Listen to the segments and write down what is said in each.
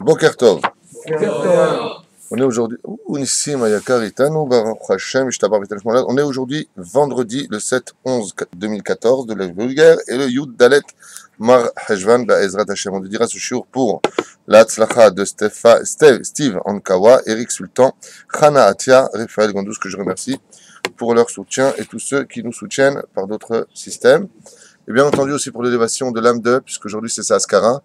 Boker Tov. On est aujourd'hui. On est aujourd'hui vendredi le 7-11-2014 de l'ère vulgaire et le Yud Dalet Mar Heshvan Ba'ezrat Hashem. On dira ce jour pour la Tzlacha de Steve Ankawa, Eric Sultan, Chana Atia, Raphaël Gondous, que je remercie pour leur soutien et tous ceux qui nous soutiennent par d'autres systèmes. Et bien entendu aussi pour l'élévation de l'âme de, puisqu'aujourd'hui c'est sa Askara.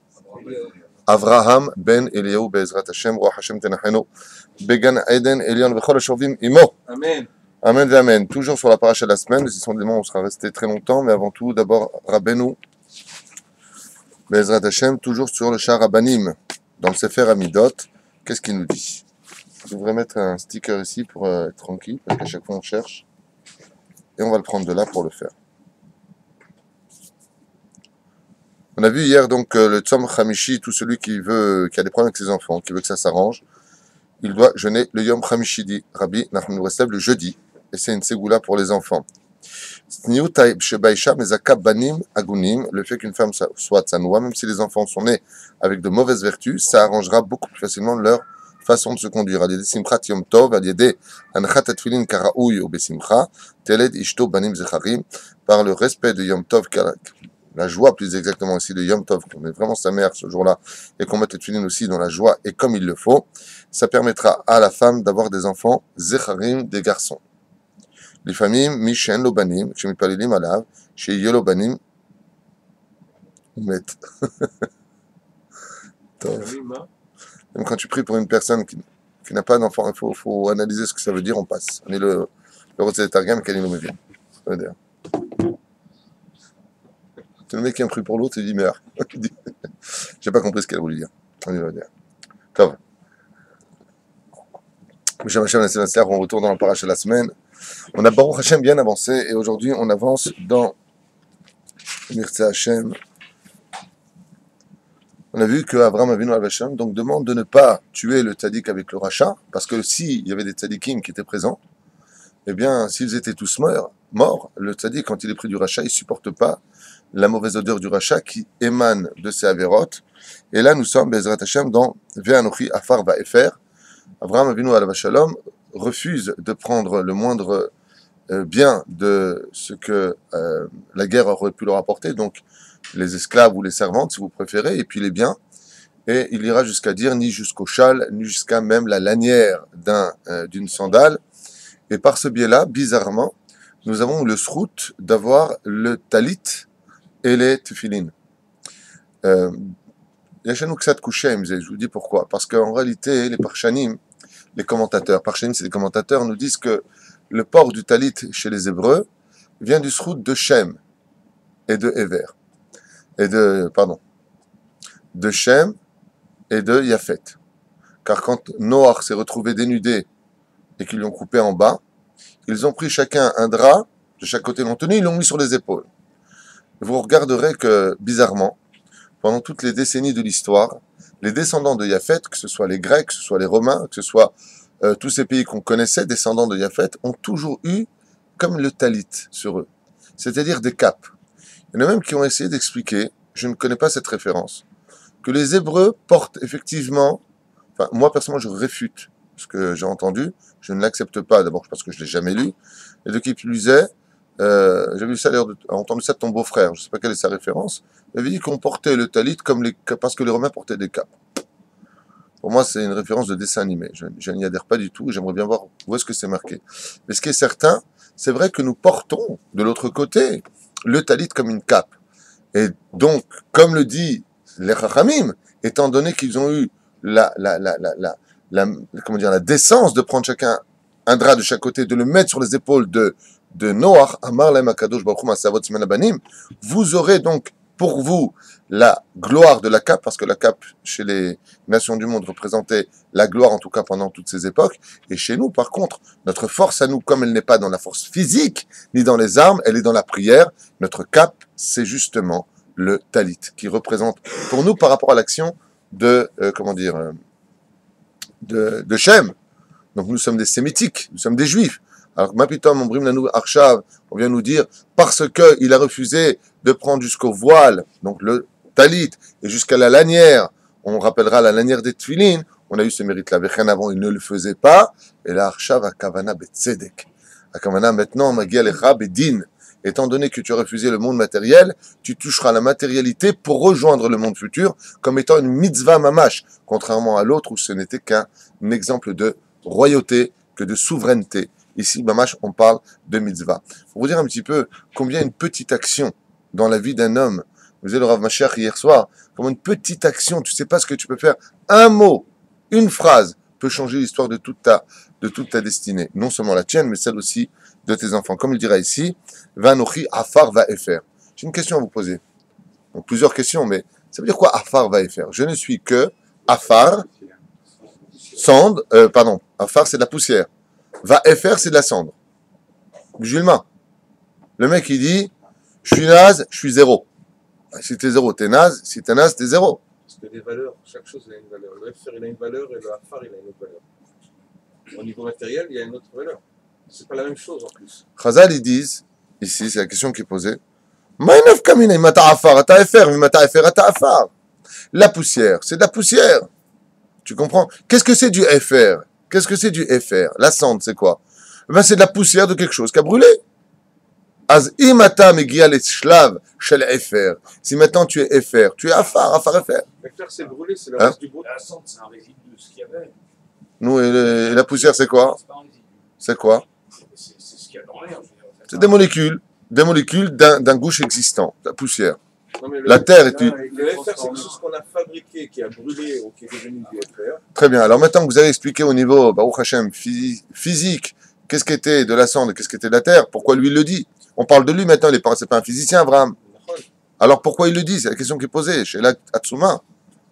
Avraham ben Eliyahu Be'ezrat Hashem, Roi Hashem Tenachenu, Began Eden Elion Vechol Hashovim Imo. Amen. Amen et Amen. Toujours sur la paracha de la semaine, décidément on sera resté très longtemps, mais avant tout, d'abord Rabbeinu Be'ezrat Hashem, toujours sur le Shar Rabbanim, dans le Sefer Amidot. Qu'est-ce qu'il nous dit? Je devrais mettre un sticker ici pour être tranquille, parce qu'à chaque fois on cherche, et on va le prendre de là pour le faire. On a vu hier donc le Tzom Chamishi, tout celui qui a des problèmes avec ses enfants, qui veut que ça s'arrange, il doit jeûner le Yom Chamishidi, Rabbi Nachman Breslev, le jeudi, et c'est une ségoula pour les enfants. Le fait qu'une femme soit tzanoua, même si les enfants sont nés avec de mauvaises vertus, ça arrangera beaucoup plus facilement leur façon de se conduire. Par le respect de Yom Tov, la joie plus exactement aussi de Yom Tov, qu'on est vraiment sa mère ce jour-là, et qu'on mette les tefilin aussi dans la joie et comme il le faut, ça permettra à la femme d'avoir des enfants zecharim, des garçons. Les familles, Mishen Lobanim, chez Mipalilim Alav, chez Yolobanim, Met. Même quand tu pries pour une personne qui n'a pas d'enfant, il faut analyser ce que ça veut dire, on passe. On est le Rotzel Targam, Kalino Mevin. Ça veut dire. C'est le mec qui a pris pour l'autre, il dit merde. J'ai pas compris ce qu'elle voulait dire. On y va dire. Ça va. On retourne dans la paracha de la semaine. On a Baruch Hashem bien avancé et aujourd'hui on avance dans Mirza Hashem. On a vu que Avraham Avinu Hashem donc demande de ne pas tuer le tzaddik avec le rachat parce que s'il y avait des tzaddikim qui étaient présents, eh bien s'ils étaient tous morts, le tzaddik quand il est pris du rachat, il supporte pas la mauvaise odeur du rachat qui émane de ses avérotes. Et là, nous sommes, Bezrat Hashem, dans Ve'anochi Afar Va'efer. Avraham Avinu Alav Shalom refuse de prendre le moindre bien de ce que la guerre aurait pu leur apporter, donc les esclaves ou les servantes, si vous préférez, et puis les biens. Et il ira jusqu'à dire ni jusqu'au châle, ni jusqu'à même la lanière d'une sandale. Et par ce biais-là, bizarrement, nous avons le srout d'avoir le talit et les tefilin. Je vous dis pourquoi. Parce qu'en réalité, les parchanim, les commentateurs, parchanim c'est les commentateurs, nous disent que le port du talit chez les Hébreux vient du srout de Shem et de Ever. De Shem et de Yafet. Car quand Noach s'est retrouvé dénudé et qu'ils lui ont coupé en bas, ils ont pris chacun un drap, de chaque côté l'ont tenu, ils l'ont mis sur les épaules. Vous regarderez que, bizarrement, pendant toutes les décennies de l'histoire, les descendants de Yafet, que ce soit les Grecs, que ce soit les Romains, que ce soit tous ces pays qu'on connaissait, descendants de Yafet, ont toujours eu comme le talit sur eux, c'est-à-dire des capes. Il y en a même qui ont essayé d'expliquer, je ne connais pas cette référence, que les Hébreux portent effectivement, enfin moi personnellement je réfute ce que j'ai entendu, je ne l'accepte pas d'abord parce que je ne l'ai jamais lu, et de qui plus est, j'ai vu ça, entendu ça de ton beau-frère, je ne sais pas quelle est sa référence, il avait dit qu'on portait le talit parce que les Romains portaient des capes. Pour moi, c'est une référence de dessin animé. Je n'y adhère pas du tout, j'aimerais bien voir où est-ce que c'est marqué. Mais ce qui est certain, c'est vrai que nous portons, de l'autre côté, le talit comme une cape. Et donc, comme le dit les Chachamim, étant donné qu'ils ont eu la décence de prendre chacun un drap de chaque côté, de le mettre sur les épaules de Noach, Amar Lahem Akadosh Baruch Hu Ma'aseh Avot Siman Abanim, vous aurez donc pour vous la gloire de la cape, parce que la cape chez les nations du monde représentait la gloire en tout cas pendant toutes ces époques, et chez nous par contre, notre force à nous, comme elle n'est pas dans la force physique, ni dans les armes, elle est dans la prière, notre cape c'est justement le talit, qui représente pour nous par rapport à l'action de Shem. Donc nous sommes des sémitiques, nous sommes des juifs. Alors Mapitom, on vient nous dire, parce qu'il a refusé de prendre jusqu'au voile, donc le talit, et jusqu'à la lanière, on rappellera la lanière des tefilines, on a eu ce mérite-là. Vechen avant, il ne le faisait pas. Et là, Arshav Akavana Betzedek. Akavana, maintenant, Magia Lecha Bedin. Étant donné que tu as refusé le monde matériel, tu toucheras la matérialité pour rejoindre le monde futur comme étant une mitzvah mamash, contrairement à l'autre où ce n'était qu'un exemple de royauté, que de souveraineté. Ici, mamash, on parle de mitzvah. Pour vous dire un petit peu combien une petite action dans la vie d'un homme, vous avez le Rav Mashiach hier soir, comme une petite action, tu sais pas ce que tu peux faire, un mot, une phrase peut changer l'histoire de toute ta destinée, non seulement la tienne, mais celle aussi de tes enfants. Comme il dira ici, Vanochi Afar va Efer. J'ai une question à vous poser. Donc plusieurs questions, mais ça veut dire quoi Afar va Efer? Je ne suis que Afar, cendre, Afar c'est de la poussière. Va Efer c'est de la cendre. Musulman. Le mec il dit, je suis naze, je suis zéro. Si t'es zéro, t'es naze. Si t'es naze, t'es zéro. Parce que les valeurs, chaque chose a une valeur. Le FR, il a une valeur et le AFAR, il a une autre valeur. Au niveau matériel, il y a une autre valeur. C'est pas la même chose en plus. Chazal, ils disent, ici, c'est la question qui est posée. Maïnaf kamine, mata afar, ata FR, mata FR, ata afar. La poussière, c'est de la poussière. Tu comprends? Qu'est-ce que c'est du FR? Qu'est-ce que c'est du FR? La cendre, c'est quoi? Ben, c'est de la poussière de quelque chose qui a brûlé. Az imata megia les shlav shel FR. Si maintenant tu es FR, tu es afar FR. FR, c'est brûlé, c'est le reste du bois. La cendre, c'est un résidu de ce qu'il y avait. Nous, et la poussière, c'est quoi? C'est pas un résidu. C'est quoi? C'est ce qu'il y a dans l'air. C'est des molécules d'un gouche existant, la poussière. Non, mais La terre est une... Le FR, c'est quelque chose qu'on a fabriqué, qui a brûlé ou qui est devenu du FR. Très bien. Alors maintenant que vous avez expliqué au niveau, Baruch Hashem, physique, qu'est-ce qu'était de la cendre, qu'est-ce qu'était de la terre, pourquoi lui il le dit? On parle de lui maintenant, c'est pas un physicien, Abraham. Alors pourquoi il le dit? C'est la question qui est posée chez l'Atsuma.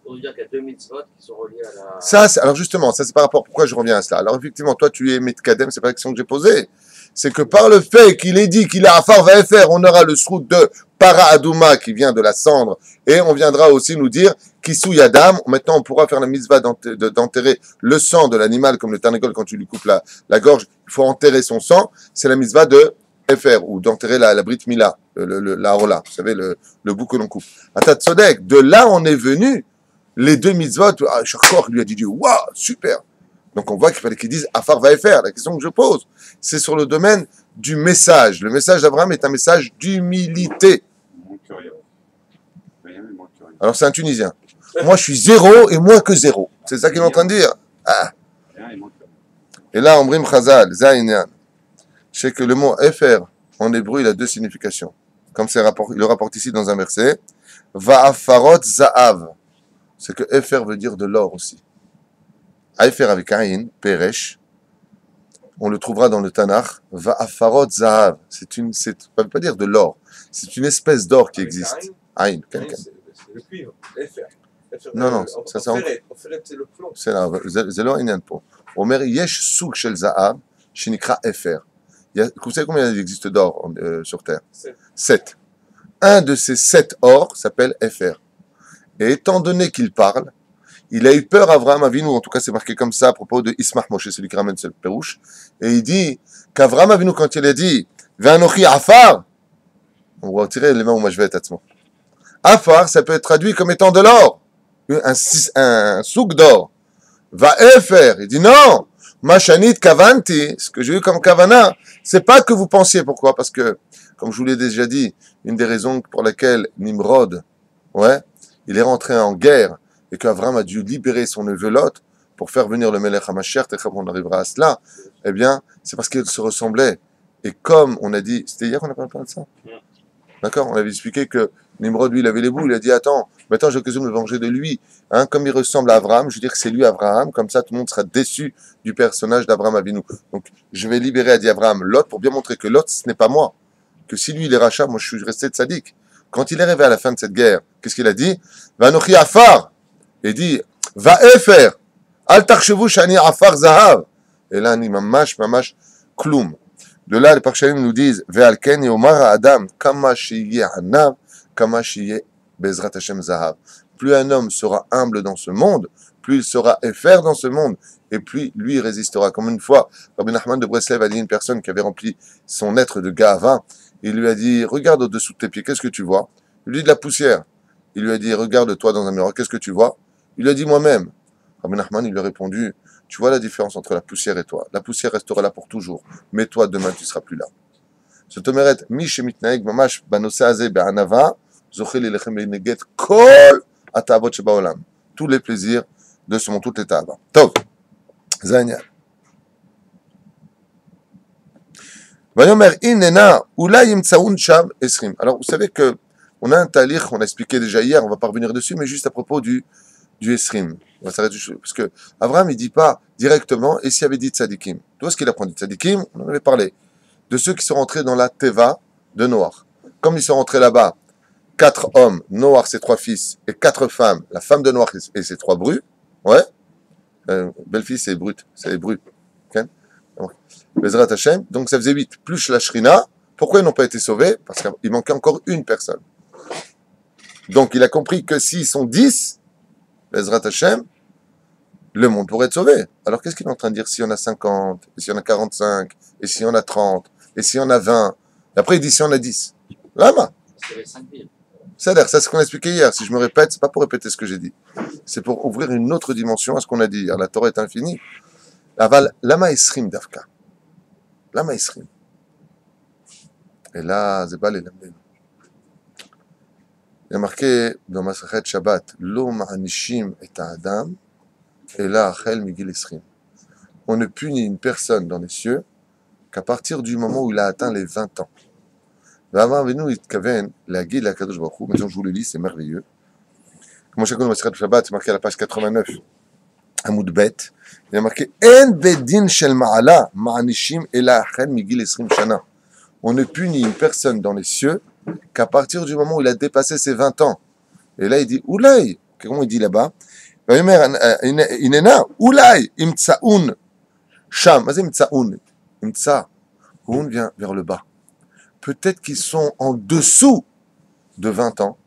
Pour dire qu'il y a deux mitzvot qui sont reliés à la... Ça, alors justement, ça c'est par rapport, pourquoi je reviens à cela. Alors effectivement, toi tu es Mitkadem, c'est pas la question que j'ai posée. C'est que par le fait qu'il ait dit qu'il a Afar va faire, on aura le srout de Para Aduma qui vient de la cendre, et on viendra aussi nous dire Kisou Yadam. Maintenant, on pourra faire la mitzvah d'enterrer le sang de l'animal comme le Tarnegol quand tu lui coupes la gorge. Il faut enterrer son sang. C'est la mitzvah de FR ou d'enterrer la Brit Mila, la Rola. Vous savez, le bout que l'on coupe. Atat Sodek. De là, on est venu. Les deux mitzvot, chaque corps lui a dit waouh, super. Donc on voit qu'il fallait qu'ils disent Afar va faire. La question que je pose, c'est sur le domaine du message. Le message d'Abraham est un message d'humilité. Alors c'est un Tunisien. Moi je suis zéro et moins que zéro. C'est ça qu'il est en train de dire. Ah. Et là, Ombrim Chazal, Zainian, c'est que le mot FR en hébreu il a deux significations. Comme il le rapporte ici dans un verset, Va'afarot Za'av. C'est que FR veut dire de l'or aussi. FR avec Aïn, Peresh, on le trouvera dans le Tanakh, Va'afarot Zahav. Ça ne veut pas dire de l'or. C'est une espèce d'or qui existe. Aïn, quelqu'un. C'est le cuivre, FR. Non, ça c'est Offeret, c'est le plomb. C'est là, c'est là un po. Omer yesh souk shel Zahav, shinikra FR. Vous savez combien il existe d'or sur Terre? 7. Un de ces 7 ors s'appelle FR. Et étant donné qu'il parle, il a eu peur, Avraham Avinu, en tout cas c'est marqué comme ça à propos de Ismach Moshe, celui qui ramène ce pérouche, et il dit qu'Avraham Avinu, quand il a dit Ve'anochi Afar, on va retirer les mains où moi je vais être à Afar, ça peut être traduit comme étant de l'or, un souk d'or. Va faire, il dit non, Machanit Kavanti, ce que j'ai eu comme Kavana, c'est pas que vous pensiez, pourquoi? Parce que, comme je vous l'ai déjà dit, une des raisons pour laquelle Nimrod, il est rentré en guerre et qu'Avraham a dû libérer son neveu Lot pour faire venir le Melech HaMashiach, et on arrivera à cela, eh bien, c'est parce qu'ils se ressemblaient. Et comme on a dit, c'était hier qu'on a parlé de ça? D'accord? On avait expliqué que Nimrod, lui, il avait les bouts, il a dit, attends, maintenant j'ai l'occasion de me venger de lui. Comme il ressemble à Abraham, je veux dire que c'est lui Abraham, comme ça tout le monde sera déçu du personnage d'Abraham Avinu. Donc, je vais libérer, a dit Abraham, Lot, pour bien montrer que Lot, ce n'est pas moi. Que si lui, il est rachat, moi, je suis resté tzaddik. Quand il est arrivé à la fin de cette guerre, qu'est-ce qu'il a dit? Vanochi Afar. Il dit, va faire. Al tarchevu shani Afar Zahav. Et là, ni mamash kloum. De là, les Parchalim nous disent, ve'al ken yomar Adam, kama shiye hanav, kama shiye bezrat Hashem Zahav. Plus un homme sera humble dans ce monde, plus il sera effert dans ce monde, et plus lui résistera. Comme une fois, Rabbi Nachman de Breslev a dit à une personne qui avait rempli son être de gava, il lui a dit, regarde au-dessous de tes pieds, qu'est-ce que tu vois? Il lui dit de la poussière. Il lui a dit, regarde-toi dans un miroir, qu'est-ce que tu vois? Il a dit moi-même. Rabbi Nachman, il lui a répondu, tu vois la différence entre la poussière et toi. La poussière restera là pour toujours, mais toi, demain, tu ne seras plus là. זאת אומרת, מי שמתנהג ממש בנושא הזה בענווה, זוכה להילחם ולנגד כל התאוות שבעולם. tous les plaisirs de ce monde, toutes les תאווה. טוב, זה העניין. ויאמר הננה, אולי ימצאון שם 20. Alors, vous savez que on a un talir, on a expliqué déjà hier, on va pas revenir dessus, mais juste à propos du Esrim. On va s'arrêter parce que Abraham, il dit pas directement, et s'il avait dit tzadikim. Tout ce qu'il apprend dit tzadikim, on en avait parlé. De ceux qui sont rentrés dans la Teva de Noach. Comme ils sont rentrés là-bas, 4 hommes, Noach, ses 3 fils, et 4 femmes, la femme de Noach et ses 3 brus, ouais, belle-fille, c'est brut, c'est brut, okay? Bezrat Hashem, donc ça faisait 8, plus la Shrina. Pourquoi ils n'ont pas été sauvés? Parce qu'il manquait encore une personne. Donc il a compris que s'ils sont 10, Bezrat Hashem, le monde pourrait être sauvé. Alors qu'est-ce qu'il est en train de dire? S'il y en a 50, et s'il y en a 45, et s'il y en a 30, et s'il y en a 20, et après il dit s'il y en a 10. Lama. C'est-à-dire, ça c'est ce qu'on a expliqué hier. Si je me répète, c'est pas pour répéter ce que j'ai dit. C'est pour ouvrir une autre dimension à ce qu'on a dit hier. La Torah est infinie. Aval, lama esrim davka. Lama esrim. Et là, c'est pas les lamben. Il y a marqué dans Masachet Shabbat, Lo ma'anishim et adam, et là, achel migil esrim. On ne punit une personne dans les cieux qu'à partir du moment où il a atteint les 20 ans. Maintenant, je vous le lis, c'est merveilleux. Comme chacun de Masachet Shabbat, c'est marqué à la page 89, Hamoud Bet, il y a marqué En bedin shel ma'ala ma'anishim ela achel migil esrim shana. On ne punit une personne dans les cieux qu'à partir du moment où il a dépassé ses 20 ans. Et là, il dit Oulay. Comment il dit là-bas? Inena, Oulay, imtsaoun, sham. Vas-y, imtsaoun. Imtsaoun vient vers le bas. Peut-être qu'ils sont en dessous de 20 ans.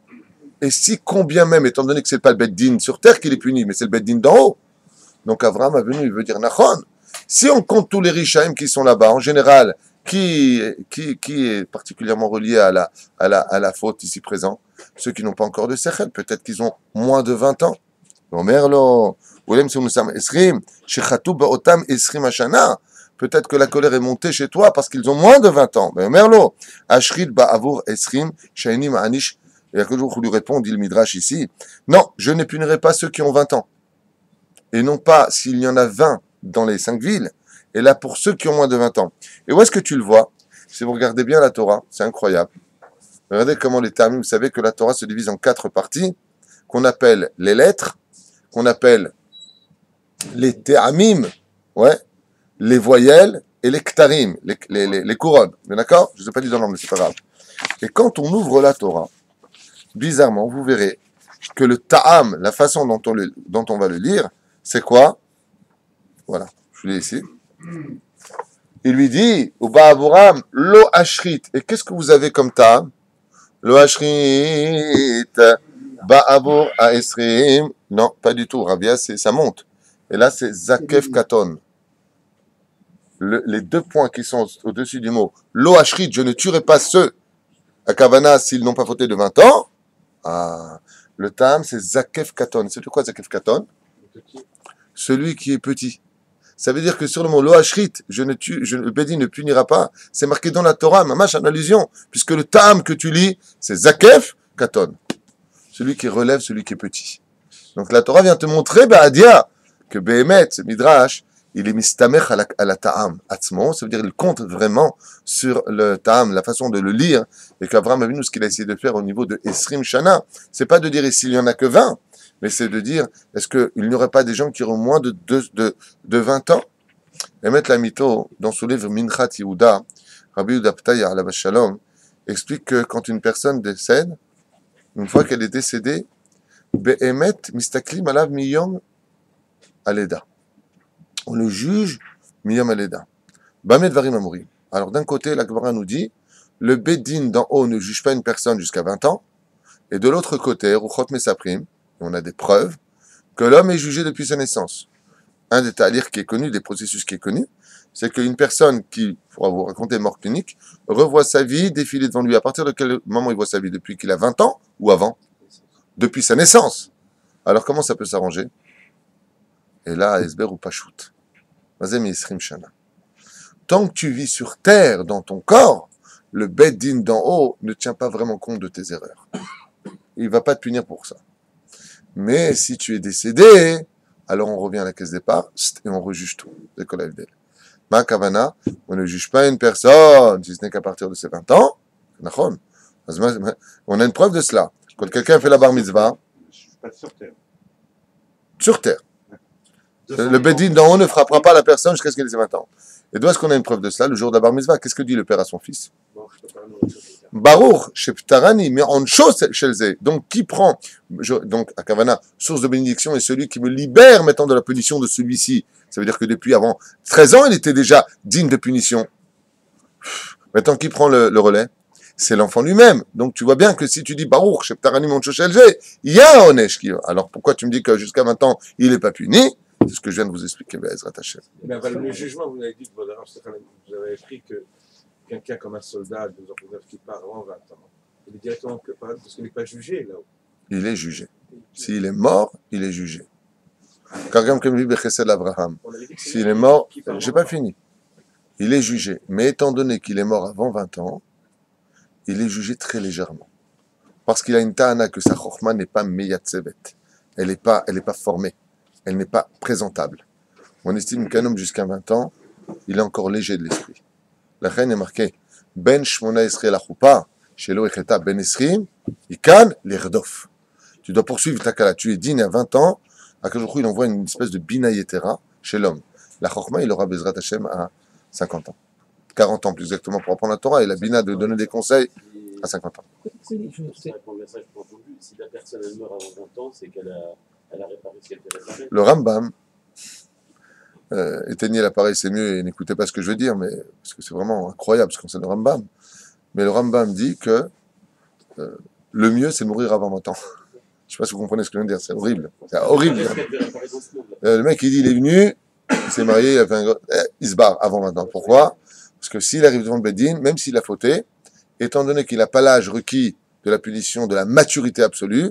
Et si, combien même, étant donné que ce n'est pas le Beddin sur terre qui les punit, mais c'est le Beddin d'en haut. Donc Avraham a venu, il veut dire Nachon. Si on compte tous les Rishaim qui sont là-bas, en général, qui est particulièrement relié à la faute ici présent? Ceux qui n'ont pas encore de sechel, peut-être qu'ils ont moins de 20 ans. Peut-être que la colère est montée chez toi parce qu'ils ont moins de 20 ans. Et à quel jour lui répond, dit le Midrash ici, non, je ne punirai pas ceux qui ont 20 ans. Et non pas s'il y en a 20 dans les 5 villes, et là pour ceux qui ont moins de 20 ans. Et où est-ce que tu le vois? Si vous regardez bien la Torah, c'est incroyable. Regardez comment les termes, vous savez que la Torah se divise en 4 parties, qu'on appelle les lettres, qu'on appelle les te'amim, ouais, les voyelles et les ktarim, les couronnes. D'accord? Je ne sais pas dire dans l'anglais, mais c'est pas grave. Et quand on ouvre la Torah, bizarrement, vous verrez que le ta'am, la façon dont on va le lire, c'est quoi? Voilà, je vous l'ai ici. Il lui dit, au Ba'avuram, lo ashrit. Et qu'est-ce que vous avez comme ta'am? Lo ashrit, ba'avur ha'esrim. Non, pas du tout. Rabia, ça monte. Et là, c'est zakef katon. Les 2 points qui sont au-dessus du mot. Lo ashrit, je ne tuerai pas ceux à Kavana s'ils n'ont pas fauté de 20 ans. Ah, le ta'am, c'est zakef katon. C'est de quoi zakef katon? Celui qui est petit. Ça veut dire que sur le mot lo ashrit, le Bédin ne punira pas. C'est marqué dans la Torah, mamash en allusion, puisque le ta'am que tu lis, c'est zakef katon. Celui qui relève, celui qui est petit. Donc la Torah vient te montrer, Adia, que Behemet, ce Midrash, il est mistamech à la ta'am, atzmo, ça veut dire qu'il compte vraiment sur le ta'am, la façon de le lire, et qu'Abraham a vu nous ce qu'il a essayé de faire au niveau de Esrim Shana. C'est pas de dire ici il n'y en a que 20, mais c'est de dire, est-ce qu'il n'y aurait pas des gens qui auront moins de 20 ans? Et mettre la mytho, dans son livre Minchat Yehuda, Rabbi Yehuda Ptaya alav shalom, explique que quand une personne décède, une fois qu'elle est décédée, Be'emet mistaklim alav miyom aleda. On le juge miyom aleda. Bamed varim amorim. Alors d'un côté, la Gemara nous dit, le Beddin d'en haut ne juge pas une personne jusqu'à 20 ans, et de l'autre côté, Ruchot Mesaprim, on a des preuves que l'homme est jugé depuis sa naissance. Un des talir qui est connu, des processus qui est connu, c'est qu'une personne qui, pour vous raconter mort clinique, revoit sa vie défiler devant lui. À partir de quel moment il voit sa vie? Depuis qu'il a 20 ans ou avant? Depuis sa naissance. Alors comment ça peut s'arranger? Et là, Esber ou Pachout. Mazem Yisrim Shana. Tant que tu vis sur terre, dans ton corps, le Beit Din d'en haut ne tient pas vraiment compte de tes erreurs. Il ne va pas te punir pour ça. Mais si tu es décédé, alors on revient à la caisse départ et on rejuge tout. C'est quoi la FDL? Ma Kavana, on ne juge pas une personne si ce n'est qu'à partir de ses 20 ans. On a une preuve de cela. Quand quelqu'un fait la bar mitzvah, Je suis pas sur terre. sur terre, le Beit Din d'en haut ne frappera pas la personne jusqu'à ce qu'elle ait ses 20 ans. Et d'où est-ce qu'on a une preuve de cela? Le jour de la bar mitzvah, qu'est-ce que dit le père à son fils? Bon, je peux pas nous retrouver. Baruch, Sheptarani, mais en chose Shelze. Donc, qui prend, donc, à Kavana, source de bénédiction est celui qui me libère maintenant de la punition de celui-ci. Ça veut dire que depuis avant 13 ans, il était déjà digne de punition. Maintenant, qui prend le relais? C'est l'enfant lui-même. Donc, tu vois bien que si tu dis Baruch, Sheptarani, mon Shelze, il y a un Onesh qui va. Alors, pourquoi tu me dis que jusqu'à maintenant, il n'est pas puni? C'est ce que je viens de vous expliquer, Be'ezrat Hashem. Mais avant le jugement, vous avez dit que vous avez écrit que quelqu'un comme un soldat de 2 ans qui part avant 20 ans, il est directement capable, parce qu'il n'est pas jugé là-haut. Il est jugé. S'il est mort, il est jugé. Quelqu'un comme lui, Bechesed Abraham. On avait dit que c'est S'il lui est mort, qui part j'ai avant. pas fini. Il est jugé. Mais étant donné qu'il est mort avant 20 ans, il est jugé très légèrement. Parce qu'il a une ta'ana que sa chokhma n'est pas meyatsevet. Elle n'est pas formée. Elle n'est pas présentable. On estime qu'un homme jusqu'à 20 ans, il est encore léger de l'esprit. La reine est marquée Ben Shmona Esrei la Choupa, Shelo Echeta Ben Esrim, Ikan l'Erdof. Tu dois poursuivre ta kala. Tu es digne à 20 ans. À quel jour il envoie une espèce de bina yetera chez l'homme. La Chokhma, il aura Bezrat Hashem à 50 ans. 40 ans plus exactement pour apprendre la Torah. Et la bina de donner des conseils à 50 ans. Ça répond au message pour aujourd'hui. Si la personne elle meurt avant 20 ans, c'est qu'elle a réparé ce qu'elle devait réparer. Le Rambam, éteignez l'appareil, c'est mieux et n'écoutez pas ce que je veux dire, mais, parce que c'est vraiment incroyable ce qu'on sait de Rambam. Mais le Rambam dit que le mieux, c'est de mourir avant 20 ans. Je ne sais pas si vous comprenez ce que je veux dire, c'est horrible. C'est horrible. Ce qu'elle devait réparer dans ce monde-là. Le mec, il dit, il est venu, il s'est marié, il a fait un gros... il se barre avant 20 ans. Pourquoi? Parce que s'il arrive devant le Beddin, même s'il a fauté, étant donné qu'il n'a pas l'âge requis de la punition, de la maturité absolue,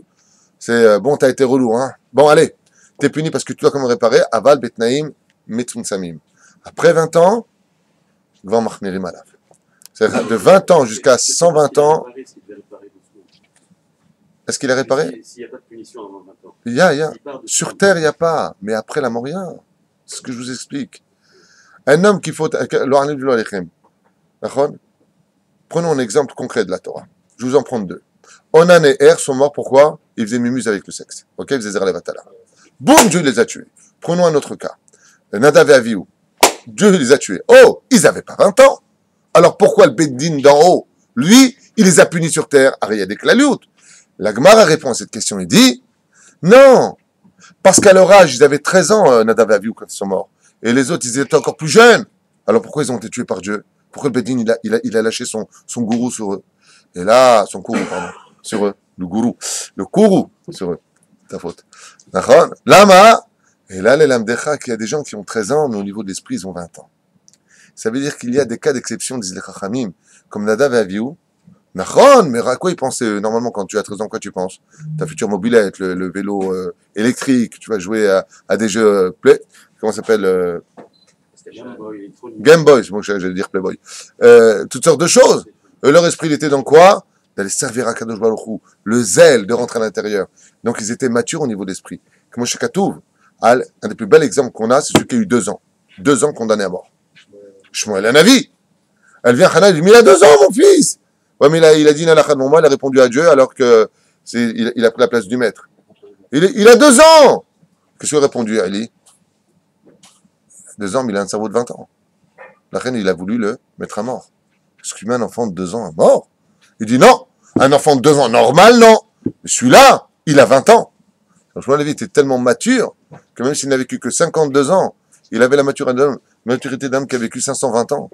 c'est bon, t'as été relou, hein. Bon, allez, t'es puni parce que tu dois comment réparer. Aval, Betnaim, Metzun Samim. Après 20 ans, Gvan Mahmirim Alav. C'est-à-dire de 20 ans jusqu'à 120 ans, est-ce qu'il a réparé? S'il n'y a pas de punition avant 20 ans. Il y a. S'il part de- Sur terre, il n'y a pas. Mais après la mort, il y a. C'est ce que je vous explique. Un homme qui faut... Prenons un exemple concret de la Torah. Je vous en prends deux. Onan et Er sont morts, pourquoi? Ils faisaient mumuse avec le sexe. Ok? Ils faisaient Zerah Levatala. Boum, Dieu les a tués. Prenons un autre cas. Nadav et Avihu. Dieu les a tués. Oh, ils n'avaient pas 20 ans. Alors pourquoi le Beddin d'en haut, lui, il les a punis sur terre? Ah, il y a des clalioutes. La Gemara répond à cette question et dit, non, parce qu'à leur âge, ils avaient 13 ans, Nadav et Avihu, quand ils sont morts. Et les autres, ils étaient encore plus jeunes. Alors pourquoi ils ont été tués par Dieu? Pourquoi le Beddin, il a lâché son gourou sur eux? Et là, son kourou, pardon, sur eux. Le kourou sur eux. Ta faute. D'accord? Lama, et là, les lamdecha, qu'il y a des gens qui ont 13 ans, mais au niveau de l'esprit, ils ont 20 ans. Ça veut dire qu'il y a des cas d'exception, disent les Chachamim, comme Nadav et Avihu. Nachon, mais à quoi ils pensaient? Normalement, quand tu as 13 ans, quoi tu penses? Ta future mobilette, le vélo électrique, tu vas jouer à des jeux play, comment ça s'appelle Game Boy, bon, j'allais dire Playboy. Toutes sortes de choses. Leur esprit, il était dans quoi? D'aller servir à Kadosh Baruch Hu, le zèle de rentrer à l'intérieur. Donc, ils étaient matures au niveau d'esprit. Comme chez Katouv, un des plus bels exemples qu'on a, c'est celui qui a eu 2 ans. 2 ans condamné à mort. Shmuel Hanavi. Elle vient, Hana, elle dit, mais il a 2 ans, mon fils! Ouais, mais il a dit Nalachat mon mal, il a répondu à Dieu alors que il a pris la place du maître. Il a 2 ans! Qu'est-ce qu'il a répondu à Ali? 2 ans, mais il a un cerveau de 20 ans. La reine, il a voulu le mettre à mort. Est-ce qu'il met un enfant de 2 ans à mort? Il dit non, un enfant de 2 ans normal, non. Mais celui-là, il a 20 ans. Franchement, Lévi était tellement mature que même s'il n'a vécu que 52 ans, il avait la maturité d'homme qui a vécu 520 ans.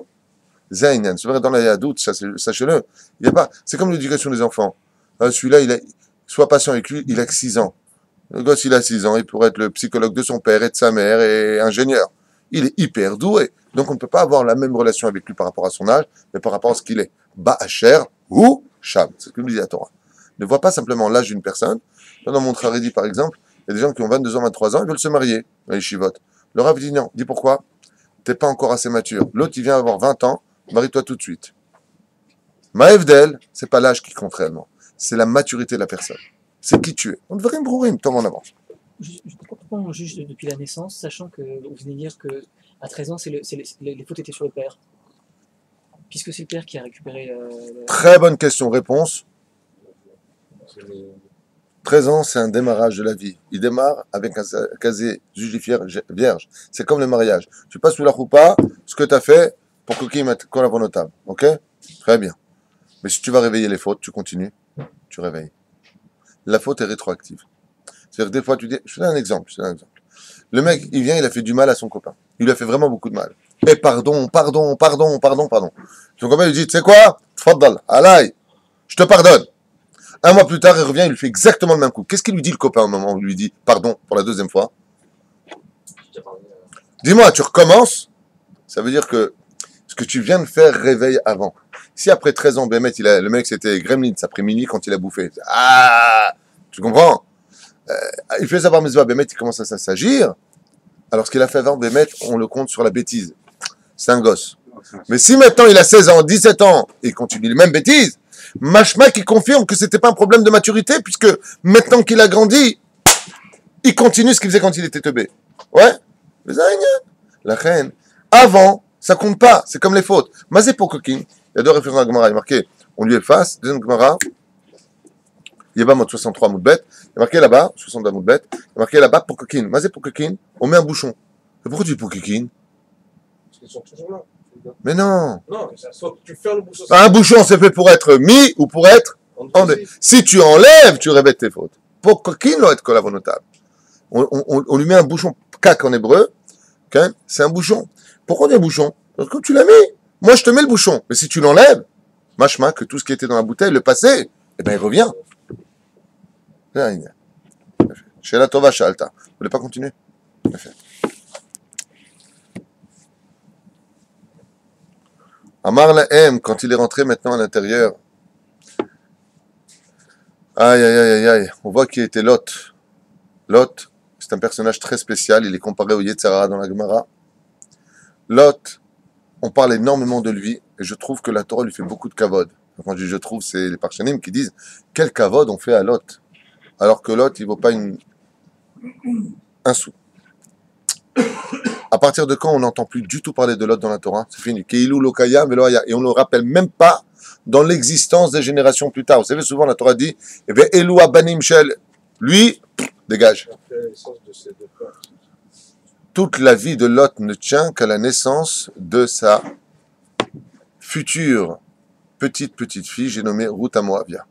Zayn, c'est vrai dans la Yadout, sachez-le. Il y a pas, c'est comme l'éducation des enfants. Celui-là, sois patient avec lui, il a que 6 ans. Le gosse, il a 6 ans, il pourrait être le psychologue de son père et de sa mère et ingénieur. Il est hyper doué. Donc on ne peut pas avoir la même relation avec lui par rapport à son âge, mais par rapport à ce qu'il est. Ba'asher ou Sham. C'est ce que nous dit la Torah. Ne vois pas simplement l'âge d'une personne. Dans mon Haredi, par exemple, Il y a des gens qui ont 22 ans, 23 ans, ils veulent se marier, les chivotes. Le Rav dit non. Dis pourquoi? T'es pas encore assez mature. L'autre, il vient avoir 20 ans, marie-toi tout de suite. Maëvdel, c'est pas l'âge qui compte réellement. C'est la maturité de la personne. C'est qui tu es. On devrait me brouiller, tombe en avance. Pourquoi on juge depuis la naissance, sachant que vous venez de dire qu'à 13 ans, les fautes étaient sur le père? Puisque c'est le père qui a récupéré. Très bonne question. Réponse. C'est les- 13 ans, c'est un démarrage de la vie. Il démarre avec un casier judiciaire vierge. C'est comme le mariage. Tu passes sous la choupa, ce que tu as fait pour que mette qu'on la notable. Ok? Très bien. Mais si tu vas réveiller les fautes, tu continues, tu réveilles. La faute est rétroactive. C'est-à-dire que des fois, tu dis, je te donne un exemple. Le mec, il vient, il a fait du mal à son copain. Il lui a fait vraiment beaucoup de mal. Et pardon. Son copain lui dit, tu sais quoi? Tfaddal, alay, je te pardonne. Un mois plus tard, il revient, il lui fait exactement le même coup. Qu'est-ce qu'il lui dit le copain au moment où il lui dit pardon pour la deuxième fois? Dis-moi, tu recommences? Ça veut dire que ce que tu viens de faire réveille avant. Si après 13 ans, Bémet, le mec c'était Gremlins après minuit quand il a bouffé. Ah, tu comprends? Il fait ça par Mitzvah, Bémet, il commence à s'agir. Alors ce qu'il a fait avant, Bémet, on le compte sur la bêtise. C'est un gosse. Mais si maintenant il a 16 ans, 17 ans, et il continue les mêmes bêtises, Mashma qui confirme que c'était pas un problème de maturité, puisque maintenant qu'il a grandi, il continue ce qu'il faisait quand il était teubé. Ouais? Mais ça, la reine. Avant, ça compte pas. C'est comme les fautes. Mazé pour coquine. Il y a deux références à Gemara. Il est marqué, on lui efface. Deuxième Gemara. Il y a pas mode 63 moudbet. Il est marqué là-bas, 62 moudbet. Il est marqué là-bas pour coquine. Mazé pour coquine. On met un bouchon. Et pourquoi tu dis pour coquine? Parce qu'ils sont toujours là. Mais non. Non, soit tu fermes le bouchon. Un bouchon, c'est fait pour être mis ou pour être enlevé. Si tu enlèves, tu révèles tes fautes. Pour coquine, doit être colavonotable. On lui met un bouchon, kak en hébreu. Okay? C'est un bouchon. Pourquoi on dit un bouchon? Parce que tu l'as mis. Moi, je te mets le bouchon. Mais si tu l'enlèves, machma, que tout ce qui était dans la bouteille, le passé, eh ben, il revient. Chez la Tova Shalta. Vous voulez pas continuer? Amar la M, quand il est rentré maintenant à l'intérieur. Aïe. On voit qui était Lot. Lot, c'est un personnage très spécial. Il est comparé au Yetzara dans la Gemara. Lot, on parle énormément de lui. Et je trouve que la Torah lui fait beaucoup de kavod. Quand je dis je trouve, c'est les Parshanim qui disent quel kavod on fait à Lot. Alors que Lot, il ne vaut pas un sou. À partir de quand on n'entend plus du tout parler de Lot dans la Torah? C'est fini. Keilou lokaya veloaya. Et on ne le rappelle même pas dans l'existence des générations plus tard. Vous savez, souvent la Torah dit, eh bien, Elou abanim shel, lui, dégage. Toute la vie de Lot ne tient qu'à la naissance de sa future petite fille, j'ai nommé Ruth à Moavia.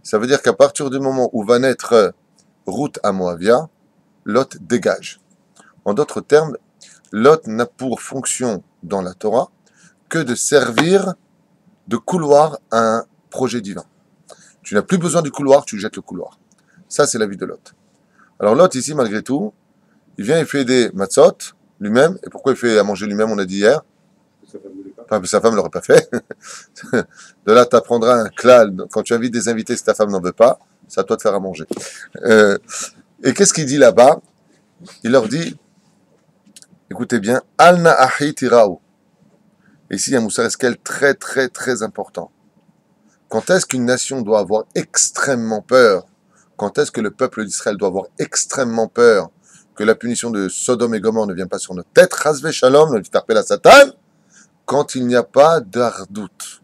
Ça veut dire qu'à partir du moment où va naître Ruth à Moavia, Lot dégage. En d'autres termes, Lot n'a pour fonction dans la Torah que de servir de couloir à un projet divin. Tu n'as plus besoin du couloir, tu jettes le couloir. Ça, c'est la vie de Lot. Alors Lot, ici, malgré tout, il vient, il fait des matzot lui-même. Et pourquoi il fait à manger lui-même, on a dit hier? Sa femme ne l'aurait pas fait. De là, tu apprendras un klal. Quand tu invites des invités, si ta femme n'en veut pas, c'est à toi de faire à manger. Et qu'est-ce qu'il dit là-bas? Il leur dit, écoutez bien, Al Na'ahi Tiraou. Ici, il y a un Moussar Eskel très important. Quand est-ce qu'une nation doit avoir extrêmement peur? Quand est-ce que le peuple d'Israël doit avoir extrêmement peur que la punition de Sodome et Gomorrhe ne vient pas sur nos têtes? Chazvé Shalom, le t'appelle à Satan. Quand il n'y a pas d'ardout,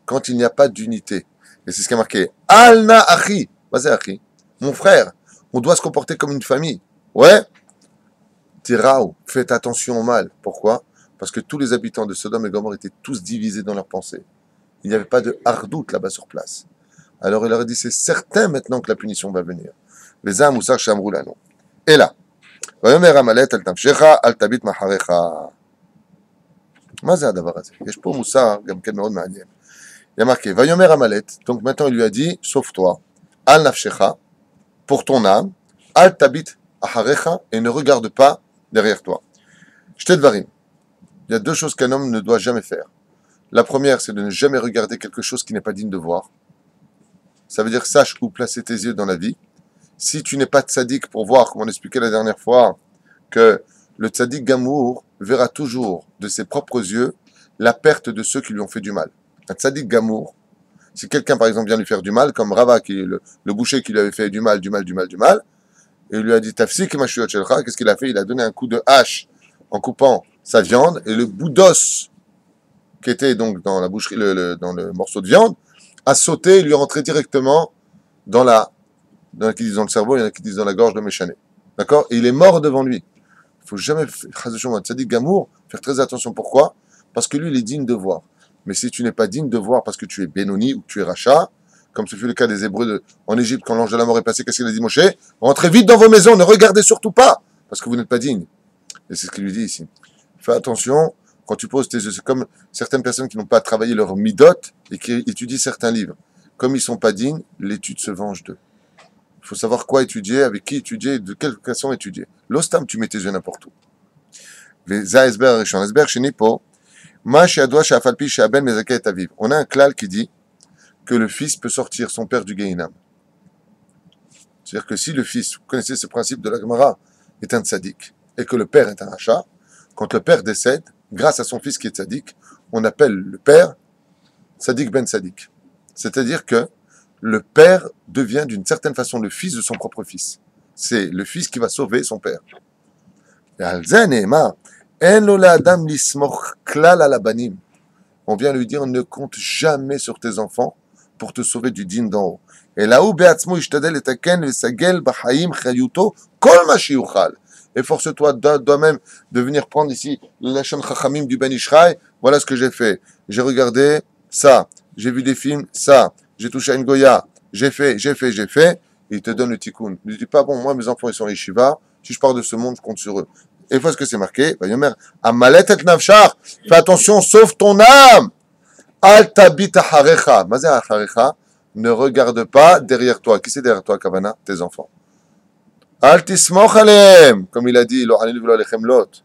quand il n'y a pas d'unité. Et c'est ce qui a marqué. Al Na'ahi. Vas-y, Achi. Mon frère, on doit se comporter comme une famille. Ouais? Tiraou, faites attention au mal. Pourquoi? Parce que tous les habitants de Sodome et Gomorrhe étaient tous divisés dans leurs pensées. Il n'y avait pas de hardout là-bas sur place. Alors il leur a dit, c'est certain maintenant que la punition va venir. Les âmes moussar shamroulano. Et là, Vayomer Amalet al tamshecha al tabit maharecha. מה זה הדבר הזה? יש פה מוסר גם כן מאוד מעניין. Il y a marqué, Vayomer Amalet, donc maintenant il lui a dit, sauve-toi, al nafshecha, pour ton âme, al tabit aharecha, et ne regarde pas derrière toi. Shte dvarim. Il y a deux choses qu'un homme ne doit jamais faire. La première, c'est de ne jamais regarder quelque chose qui n'est pas digne de voir. Ça veut dire, sache où placer tes yeux dans la vie. si tu n'es pas tzaddik pour voir, comme on expliquait la dernière fois, que le tzaddik gamour verra toujours de ses propres yeux la perte de ceux qui lui ont fait du mal. Un tzaddik gamour, si quelqu'un par exemple vient lui faire du mal, comme Rava, le boucher qui lui avait fait du mal, et il lui a dit Tafsik mashuyot shelcha, qu'est-ce qu'il a fait? Il a donné un coup de hache en coupant sa viande, et le bout d'os qui était donc dans la boucherie, dans le morceau de viande, a sauté et lui est rentré directement dans il y en a qui disent dans le cerveau, il y en a qui disent dans la gorge de Méchané. D'accord? Et il est mort devant lui. Il ne faut jamais, tzaddik gamour, faire très attention. Pourquoi? Parce que lui, il est digne de voir. Mais si tu n'es pas digne de voir parce que tu es Benoni ou que tu es Racha, comme ce fut le cas des Hébreux en Égypte quand l'ange de la mort est passé, qu'est-ce qu'il a dit Moshe? Rentrez vite dans vos maisons, ne regardez surtout pas, parce que vous n'êtes pas digne. Et c'est ce qu'il lui dit ici. Fais attention, quand tu poses tes yeux, c'est comme certaines personnes qui n'ont pas travaillé leur midot et qui étudient certains livres. Comme ils ne sont pas dignes, l'étude se venge d'eux. Il faut savoir quoi étudier, avec qui étudier, de quelle façon étudier. L'ostam, tu mets tes yeux n'importe où. On a un klal qui dit que le fils peut sortir son père du Gehinam. C'est-à-dire que si le fils, vous connaissez ce principe de la Gemara, est un tzaddik, et que le père est un rachat, quand le père décède, grâce à son fils qui est tzaddik, on appelle le père tzaddik ben tzaddik. C'est-à-dire que le père devient d'une certaine façon le fils de son propre fils. C'est le fils qui va sauver son père. On vient lui dire, ne compte jamais sur tes enfants pour te sauver du din d'en haut. Efforce-toi toi-même de venir prendre ici le Lachon Chachamim du Ben Ishraï. Voilà ce que j'ai fait. J'ai regardé ça. J'ai vu des films, ça. J'ai touché à une Goya. J'ai fait. Il te donne le tikkun. Ne dis pas, bon, moi, mes enfants, ils sont yeshiva. Si je pars de ce monde, je compte sur eux. Et fois ce que c'est marqué, Amalet et nafshar. Fais attention, sauve ton âme. Al tabit aharecha. Mazé aharecha. Ne regarde pas derrière toi. Qui c'est derrière toi, Kavana? Tes enfants. Al tismoch aleem. Comme il a dit, Lot.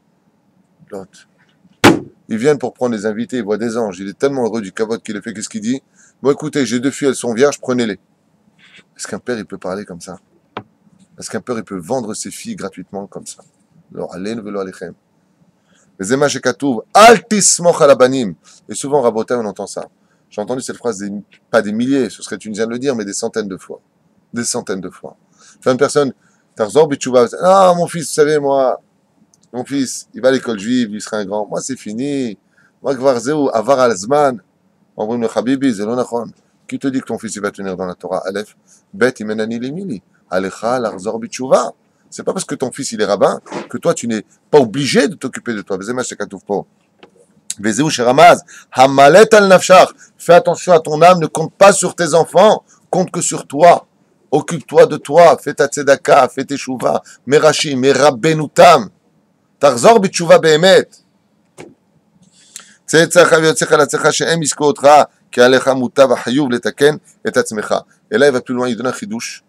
Ils viennent pour prendre les invités, ils voient des anges. Il est tellement heureux du kavod qu'il a fait. Qu'est-ce qu'il dit? Bon, écoutez, j'ai 2 filles, elles sont vierges, prenez-les. Est-ce qu'un père, il peut parler comme ça? Est-ce qu'un père, il peut vendre ses filles gratuitement comme ça? Alors, allez, velo alechem. Les émages katouv, al tismoch alabanim. Et souvent, Rabotai, on entend ça. J'ai entendu cette phrase, pas des milliers, ce serait une viens de le dire, mais des centaines de fois. Des centaines de fois. Enfin, une personne, Tarzor Bichouba, ah, mon fils, vous savez, moi, mon fils, il va à l'école juive, il sera un grand. Moi, c'est fini. Moi, Gvarzeu, Avar al-Zman. On le Habibi, c'est l'onachon. Qui te dit que ton fils, il va tenir dans la Torah? Aleph, Bet, Imenani, Lemili. Alecha, Larzor Bichouva. C'est pas parce que ton fils, il est rabbin, que toi, tu n'es pas obligé de t'occuper de toi. Vezema, Shekatouf Po. Vezeu, Sheramaz. Hamalet al-Nafshar. Fais attention à ton âme, ne compte pas sur tes enfants, compte que sur toi. Occupe-toi de toi, fais ta tzedaka, fais tes shuvah, merashi, merabbenutam. תחזור בתשובה באמת. צא צאך ויוצאך לעצמך שהם יזכו אותך, כי עליך מוטב החיוב לתקן את עצמך. Et là, il va plus loin, il donne un chidouche,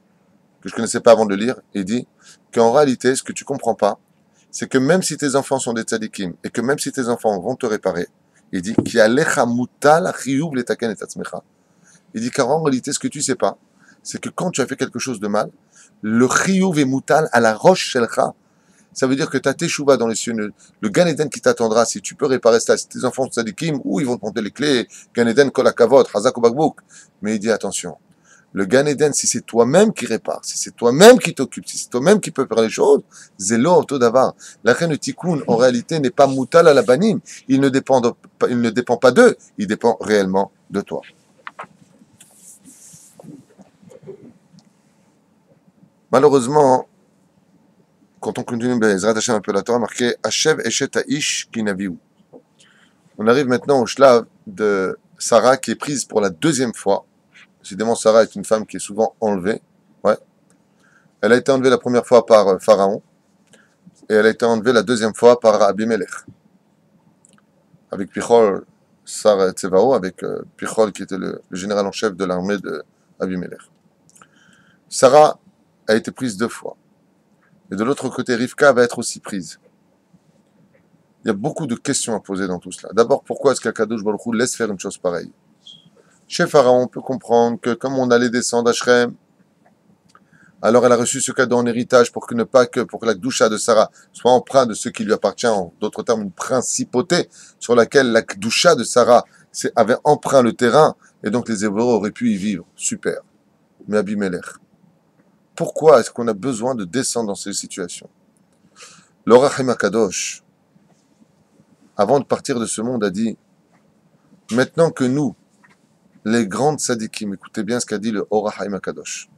que je ne connaissais pas avant de le lire, et il dit qu'en réalité, ce que tu ne comprends pas, c'est que même si tes enfants sont des tzadikim, et que même si tes enfants vont te réparer, il dit qui alecha mutal hachiyuv letaken et atzmecha. Il dit car en réalité, ce que tu ne sais pas, c'est que quand tu as fait quelque chose de mal, le chiyuv et mutal à la roche shelcha. Ça veut dire que tu as teshuva dans les cieux, le Gan Eden qui t'attendra, si tu peux réparer ça, si tes enfants sont tzadikim, ou ils vont te monter les clés, Gan Eden, kol hakavod, hazak ou bakbouk. Mais il dit attention, le Gan Eden, si c'est toi-même qui répare, si c'est toi-même qui t'occupe, si c'est toi-même qui peut faire les choses, zélo auto davar. La reine tikkun, en réalité, n'est pas mutal à la banim, il ne dépend pas d'eux, il dépend réellement de toi. Malheureusement, quand on continue Bezrat Hashem un peu la Torah, marqué Hashev Eshet Aish Kinaviou. On arrive maintenant au shlav de Sarah qui est prise pour la 2e fois. Décidément, Sarah est une femme qui est souvent enlevée. Ouais. Elle a été enlevée la première fois par Pharaon et elle a été enlevée la 2e fois par Abimelech. Avec Pichol, Sarah Tsevao, avec Pichol qui était le général en chef de l'armée de Abimelech. Sarah a été prise 2 fois. Et de l'autre côté, Rivka va être aussi prise. Il y a beaucoup de questions à poser dans tout cela. D'abord, pourquoi est-ce qu'Akadosh Baruch Hu laisse faire une chose pareille? Chez Pharaon, on peut comprendre que comme on allait descendre à Shrem, Alors elle a reçu ce cadeau en héritage pour que pour que la Kdusha de Sarah soit empreinte de ce qui lui appartient, en d'autres termes, une principauté sur laquelle la Kdusha de Sarah avait empreint le terrain, et donc les Hébreux auraient pu y vivre. Super. Mais Abimelech, pourquoi est-ce qu'on a besoin de descendre dans ces situations? Le Rahim HaKadosh, avant de partir de ce monde, a dit, maintenant que nous, les grandes tzadikim, écoutez bien ce qu'a dit le Rahim HaKadosh,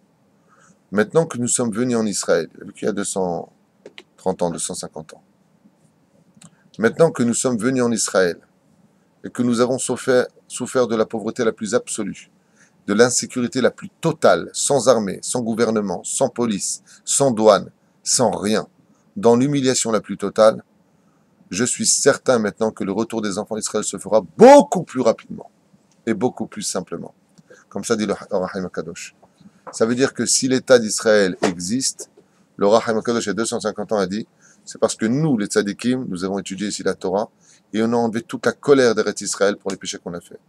maintenant que nous sommes venus en Israël, il y a 230 ans, 250 ans, maintenant que nous sommes venus en Israël, et que nous avons souffert de la pauvreté la plus absolue, de l'insécurité la plus totale, sans armée, sans gouvernement, sans police, sans douane, sans rien, dans l'humiliation la plus totale, je suis certain maintenant que le retour des enfants d'Israël se fera beaucoup plus rapidement et beaucoup plus simplement. Comme ça dit le Rahim HaKadosh. Ça veut dire que si l'État d'Israël existe, le Rahim HaKadosh il y a 250 ans a dit, c'est parce que nous, les tzadikim, nous avons étudié ici la Torah et on a enlevé toute la colère d'Eretz Israël pour les péchés qu'on a fait.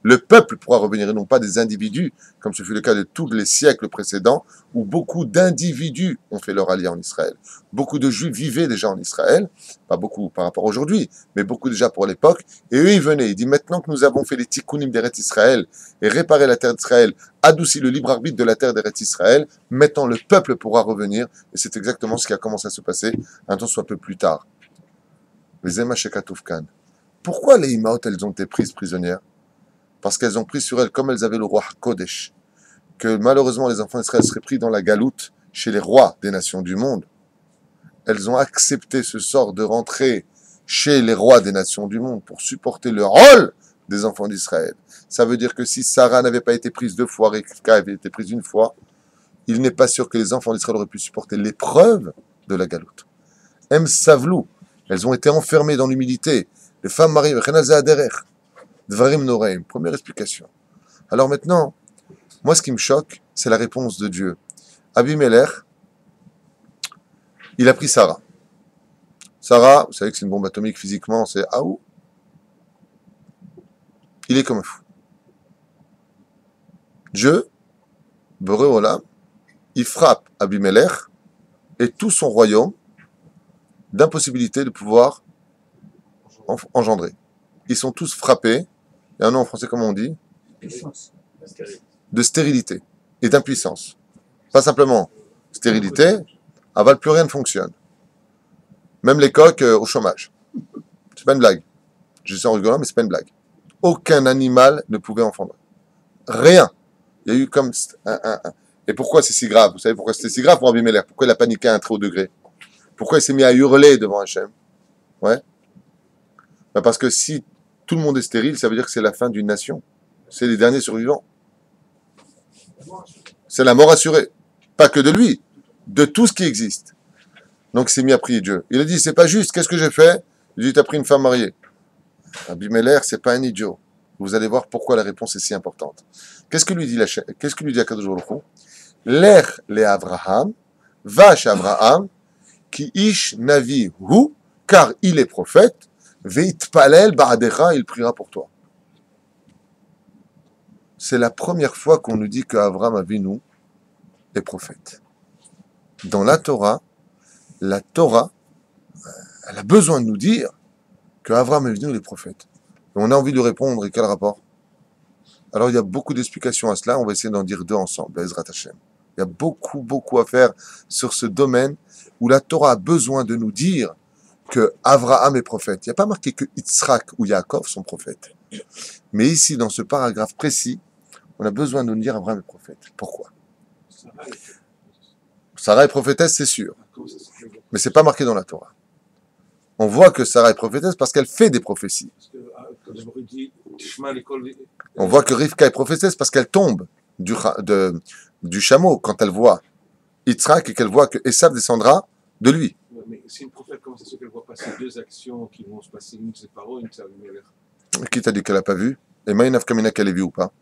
Le peuple pourra revenir et non pas des individus, comme ce fut le cas de tous les siècles précédents, où beaucoup d'individus ont fait leur allié en Israël. Beaucoup de Juifs vivaient déjà en Israël, pas beaucoup par rapport à aujourd'hui, mais beaucoup déjà pour l'époque, et eux ils venaient, ils disent maintenant que nous avons fait les tikkunim d'Eretz Israël et réparé la terre d'Israël, adouci le libre arbitre de la terre d'Eretz Israël, maintenant le peuple pourra revenir, et c'est exactement ce qui a commencé à se passer un temps soit peu plus tard. Les Ema Shekatoufkan. Pourquoi les Imaot, elles ont été prises prisonnières? Parce qu'elles ont pris sur elles, comme elles avaient le roi Kodesh, que malheureusement les enfants d'Israël seraient pris dans la galoute chez les rois des nations du monde. Elles ont accepté ce sort de rentrer chez les rois des nations du monde pour supporter le rôle des enfants d'Israël. Ça veut dire que si Sarah n'avait pas été prise 2 fois, Rivka avait été prise 1 fois, il n'est pas sûr que les enfants d'Israël auraient pu supporter l'épreuve de la galoute. Em Savlou, elles ont été enfermées dans l'humilité. Les femmes mariées, Dvarim Noreim, première explication. Alors maintenant, moi ce qui me choque, c'est la réponse de Dieu. Abimelech, il a pris Sarah. Sarah, vous savez que c'est une bombe atomique physiquement, c'est Aou. Il est comme un fou. Dieu, Boré Olam, il frappe Abimelech et tout son royaume d'impossibilité de pouvoir engendrer. Ils sont tous frappés, il y a un nom en français comment on dit, de stérilité et d'impuissance. Pas simplement stérilité, aval plus rien ne fonctionne. Même les coqs au chômage. C'est pas une blague. Je dis ça en rigolant, mais c'est pas une blague. Aucun animal ne pouvait engendrer. Rien. Il y a eu comme Et pourquoi c'est si grave? Vous savez pourquoi c'était si grave pour Abimelech? Pourquoi il a paniqué à un très haut degré? Pourquoi il s'est mis à hurler devant Hachem? Ouais. Ben parce que si tout le monde est stérile, ça veut dire que c'est la fin d'une nation. C'est les derniers survivants. C'est la mort assurée. Pas que de lui, de tout ce qui existe. Donc il s'est mis à prier Dieu. Il a dit, c'est pas juste, qu'est-ce que j'ai fait? Il dit, t'as pris une femme mariée. Abimelech, c'est pas un idiot. Vous allez voir pourquoi la réponse est si importante. Qu'est-ce que lui dit Akadosh Baruch Hu? Lech le Avraham, va chez Abraham, qui ish navi hu, car il est prophète, veitpalel ba'adecha, il priera pour toi. C'est la première fois qu'on nous dit qu'Avraham Avinu est prophète. Dans la Torah, elle a besoin de nous dire qu'Avraham Avinu est prophète. Et on a envie de répondre, et quel rapport? Alors il y a beaucoup d'explications à cela, on va essayer d'en dire 2 ensemble, Bezrat Hashem. Il y a beaucoup à faire sur ce domaine où la Torah a besoin de nous dire que Avraham est prophète. Il n'y a pas marqué que Yitzhak ou Yaakov sont prophètes. Mais ici, dans ce paragraphe précis, on a besoin de nous dire Avraham est prophète. Pourquoi? Sarah est prophétesse, c'est sûr. Mais ce n'est pas marqué dans la Torah. On voit que Sarah est prophétesse parce qu'elle fait des prophéties. On voit que Rivka est prophétesse parce qu'elle tombe du chameau quand elle voit Yitzhak et qu'elle voit que Esav descendra de lui. Mais c'est une prophète, comment ça se fait qu'elle voit passer 2 actions qui vont se passer, une c'est Paro, une c'est Abimelech? Qui t'a dit qu'elle n'a pas vu? Et Maïnaf Kamina qu'elle ait vu ou pas?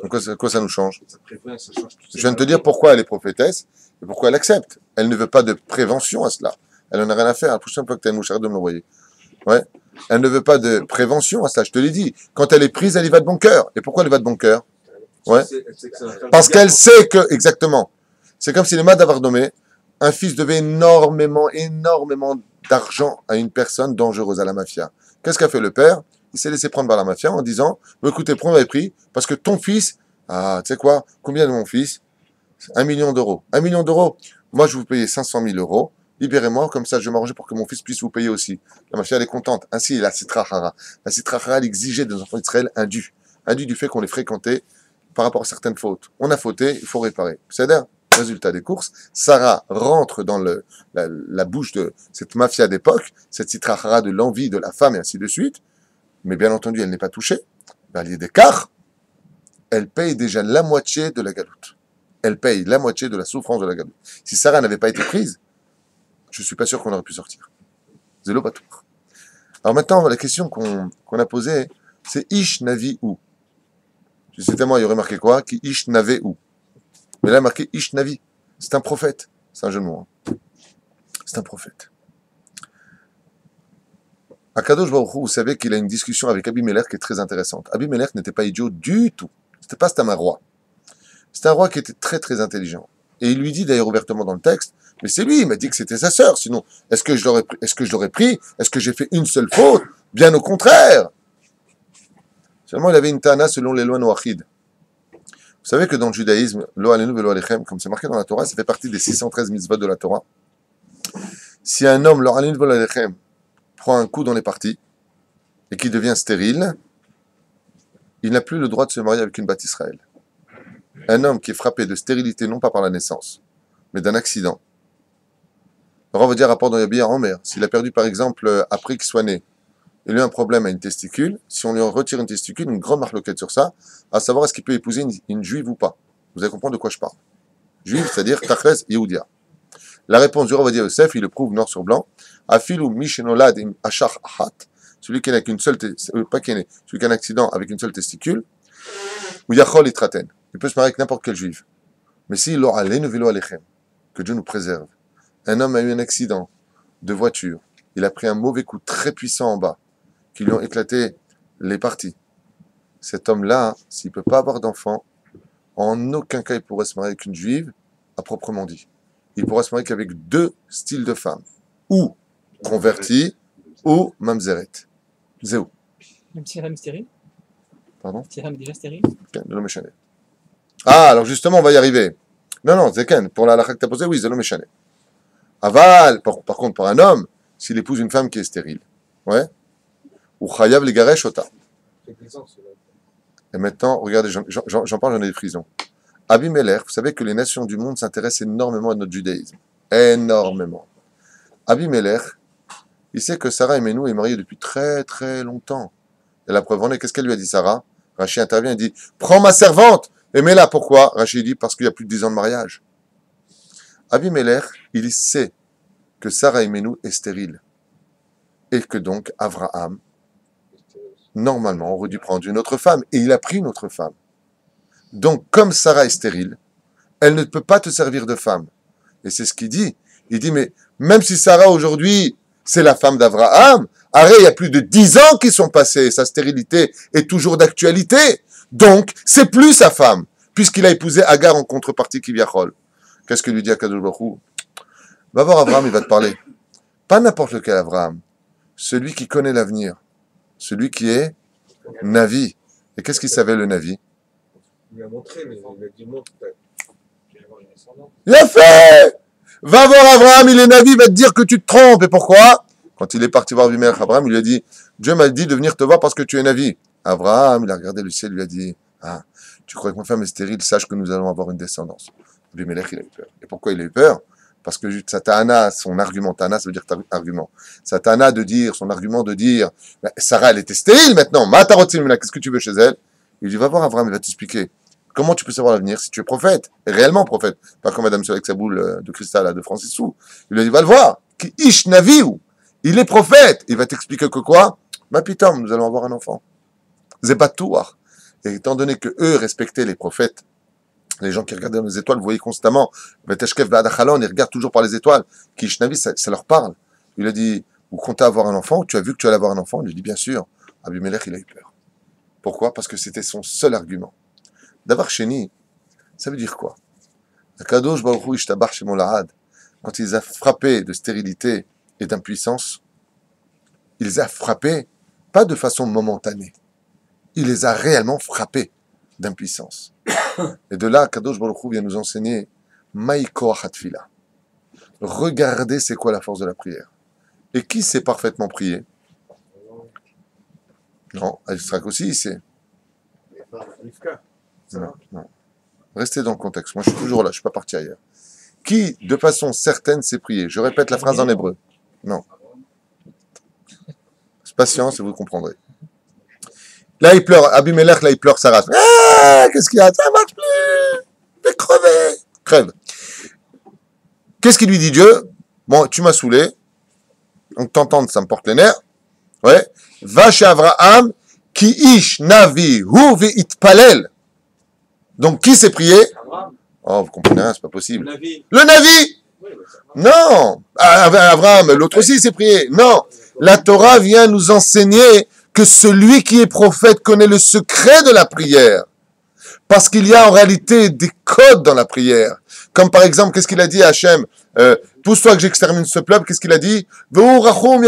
Quoi ça nous change? Ça prévient, ça change tout. Je viens de te dire pourquoi elle est prophétesse et pourquoi elle accepte. Elle ne veut pas de prévention à cela. Elle n'en a rien à faire. La prochaine fois que tu as une mouchard de me l'envoyer. Ouais. Elle ne veut pas de prévention à cela. Je te l'ai dit. Quand elle est prise, elle y va de bon cœur. Et pourquoi elle va de bon cœur? Ouais. C'est que ça va faire Parce du bien qu'elle pour- sait que, exactement. C'est comme si les mains d'avoir nommé, un fils devait énormément d'argent à une personne dangereuse, à la mafia. Qu'est-ce qu'a fait le père? Il s'est laissé prendre par la mafia en disant, bah, écoutez, prends les prix, parce que ton fils, ah, tu sais quoi, combien de mon fils? 1 million d'euros. 1 million d'euros. Moi, je vais vous payer 500 000 euros. Libérez-moi, comme ça, je vais m'arranger pour que mon fils puisse vous payer aussi. La mafia, elle est contente. Ainsi, la Sitra Hara. La Sitra Hara, elle exigeait des enfants d'Israël un dû. Un dû du fait qu'on les fréquentait par rapport à certaines fautes. On a fauté, il faut réparer. C'est-à-dire, résultat des courses, Sarah rentre dans la bouche de cette mafia d'époque, cette Sitra Hara de l'envie de la femme et ainsi de suite. Mais bien entendu, elle n'est pas touchée. Balier d'écart, elle paye déjà la moitié de la galoute. Elle paye la moitié de la souffrance de la galoute. Si Sarah n'avait pas été prise, je ne suis pas sûr qu'on aurait pu sortir. Zélo Batour. Alors maintenant, la question qu'on a posée, c'est Ish Navi où? Si c'était moi, il y aurait marqué quoi? Qui Ish Nave où? Mais là, il y a marqué Ish Navi. C'est un prophète. C'est un jeu de mots. Hein. C'est un prophète. Akadosh Baruch Hu, vous savez qu'il a une discussion avec Abimelech qui est très intéressante. Abimelech n'était pas idiot du tout. C'était pas un roi. C'était un roi qui était très très intelligent. Et il lui dit d'ailleurs ouvertement dans le texte, mais c'est lui, il m'a dit que c'était sa sœur. Sinon, est-ce que je l'aurais pris? Est-ce que j'ai fait une seule faute? Bien au contraire. Seulement, il avait une tana selon les lois noachides. Vous savez que dans le judaïsme, lo alenu velo alechem, comme c'est marqué dans la Torah, ça fait partie des 613 mitzvot de la Torah. Si un homme, lo alenu velo alechem, prend un coup dans les parties et qui devient stérile, il n'a plus le droit de se marier avec une Bat Israël. Un homme qui est frappé de stérilité, non pas par la naissance, mais d'un accident. Alors on va dire rapport dans Yabi à Omer, s'il a perdu par exemple, après qu'il soit né, il a eu un problème à une testicule, si on lui retire une testicule, une grande marloquette sur ça, à savoir est-ce qu'il peut épouser une juive ou pas. Vous allez comprendre de quoi je parle. Juive, c'est-à-dire Tachles Yehudia. La réponse du Ravadia Yosef, il le prouve noir sur blanc, Afilu Mishenolad im Ashar Ahat, celui qui n'a qu'une seule, pas qui est né, celui qui a un accident avec une seule testicule, ou Yachol Itraten. Il peut se marier avec n'importe quel juif. Mais s'il aura alenu velo alechem, que Dieu nous préserve, un homme a eu un accident de voiture, il a pris un mauvais coup très puissant en bas, qui lui ont éclaté les parties. Cet homme-là, s'il ne peut pas avoir d'enfant, en aucun cas il pourrait se marier avec une juive, à proprement dit. Il pourra se marier qu'avec deux styles de femmes, ou converti, ou mamzeret. Zéou. Même si Hiram est stérile? Pardon? Si Hiram est déjà stérile? De l'homme échané. Ah, alors justement, on va y arriver. Non, Zeken, pour la halakha que tu as posée, oui, c'est l'homme échané. Aval, par contre, pour un homme, s'il épouse une femme qui est stérile, ouais, ou chayav legaresh ota. C'est glissant, celui-là. Et maintenant, regardez, j'en parle, j'en ai des frissons. Abimelech, vous savez que les nations du monde s'intéressent énormément à notre judaïsme. Énormément. Abimelech, il sait que Sarah Emenu est mariée depuis très très longtemps. Et la preuve en est, qu'est-ce qu'elle lui a dit, Sarah? Rachid intervient et dit, prends ma servante et mets-la. Pourquoi? Rachid dit, parce qu'il y a plus de 10 ans de mariage. Abimelech, il sait que Sarah Emenu est stérile. Et que donc, Abraham, normalement, aurait dû prendre une autre femme. Et il a pris une autre femme. Donc, comme Sarah est stérile, elle ne peut pas te servir de femme. Et c'est ce qu'il dit. Il dit, mais même si Sarah aujourd'hui, c'est la femme d'Abraham, arrête, il y a plus de 10 ans qui sont passés. Sa stérilité est toujours d'actualité. Donc, c'est plus sa femme, puisqu'il a épousé Agar en contrepartie Kivyachol. Qu'est-ce que lui dit Akadosh Baruch Hu? Va voir Abraham, il va te parler. Pas n'importe lequel Abraham. Celui qui connaît l'avenir. Celui qui est Navi. Et qu'est-ce qu'il savait le Navi? Il lui a montré, mais il a dit montre peut-être. Il a fait! Va voir Abraham, il est Navi, il va te dire que tu te trompes. Et pourquoi? Quand il est parti voir Abimelech, Abraham, il lui a dit, Dieu m'a dit de venir te voir parce que tu es Navi. Abraham, il a regardé le ciel, il lui a dit, ah, tu crois que ma femme est stérile, sache que nous allons avoir une descendance. Abimelech, il a eu peur. Et pourquoi il a eu peur? Parce que Satana, son argument, Tana, ça veut dire argument. Satana de dire, son argument de dire, Sarah, elle était stérile maintenant, qu'est-ce que tu veux chez elle? Il dit, va voir Abraham, il va t'expliquer. Comment tu peux savoir l'avenir si tu es prophète? Et réellement prophète. Pas comme Madame Soleil avec sa boule de cristal, là, de Francis Sou. Il lui a dit, va le voir. Qui ish naviou. Il est prophète. Il va t'expliquer que quoi? Ma pitam, nous allons avoir un enfant. Zébatour. Et étant donné que eux respectaient les prophètes, les gens qui regardaient dans les étoiles, vous voyez constamment, Veteshkev Ba'adachalon, ils regardent toujours par les étoiles. Qui ish navi, ça leur parle. Il a dit, vous comptez avoir un enfant? Tu as vu que tu allais avoir un enfant? Il lui dit, bien sûr. Abimelech, il a eu peur. Pourquoi? Parce que c'était son seul argument. Davar Sheni, ça veut dire quoi? Akadosh Baruch Hu Ishtabach Shemo Lahad, quand il les a frappés de stérilité et d'impuissance, il les a frappés pas de façon momentanée. Il les a réellement frappés d'impuissance. Et de là, Kadosh Baruch Hu vient nous enseigner Maï Koach HaTfila. Regardez c'est quoi la force de la prière. Et qui sait parfaitement prier? Non, Yitzhak aussi, il sait. Rivka. Ça va. Non. Restez dans le contexte. Moi, je suis toujours là, je ne suis pas parti ailleurs. Qui, de façon certaine, sait prier? Je répète la phrase en hébreu. Non. Patience et vous comprendrez. Là, il pleure. Abimelech, là, il pleure sa race. Ah, qu'est-ce qu'il y a? Ça marche plus. Je vais crever. Crève. Qu'est-ce qu'il lui dit Dieu? Bon, tu m'as saoulé. Donc, t'entends, ça me porte les nerfs. Ouais. Va chez Abraham, ki ish navi hu ve'itpalel. Donc, qui s'est prié? Oh, vous comprenez rien, c'est pas possible. Le Navi! Non! Abraham, l'autre aussi s'est prié. Non! La Torah vient nous enseigner que celui qui est prophète connaît le secret de la prière. Parce qu'il y a en réalité des codes dans la prière. Comme par exemple, qu'est-ce qu'il a dit à Hachem? Pousse-toi que j'extermine ce peuple. Qu'est-ce qu'il a dit? Hachem,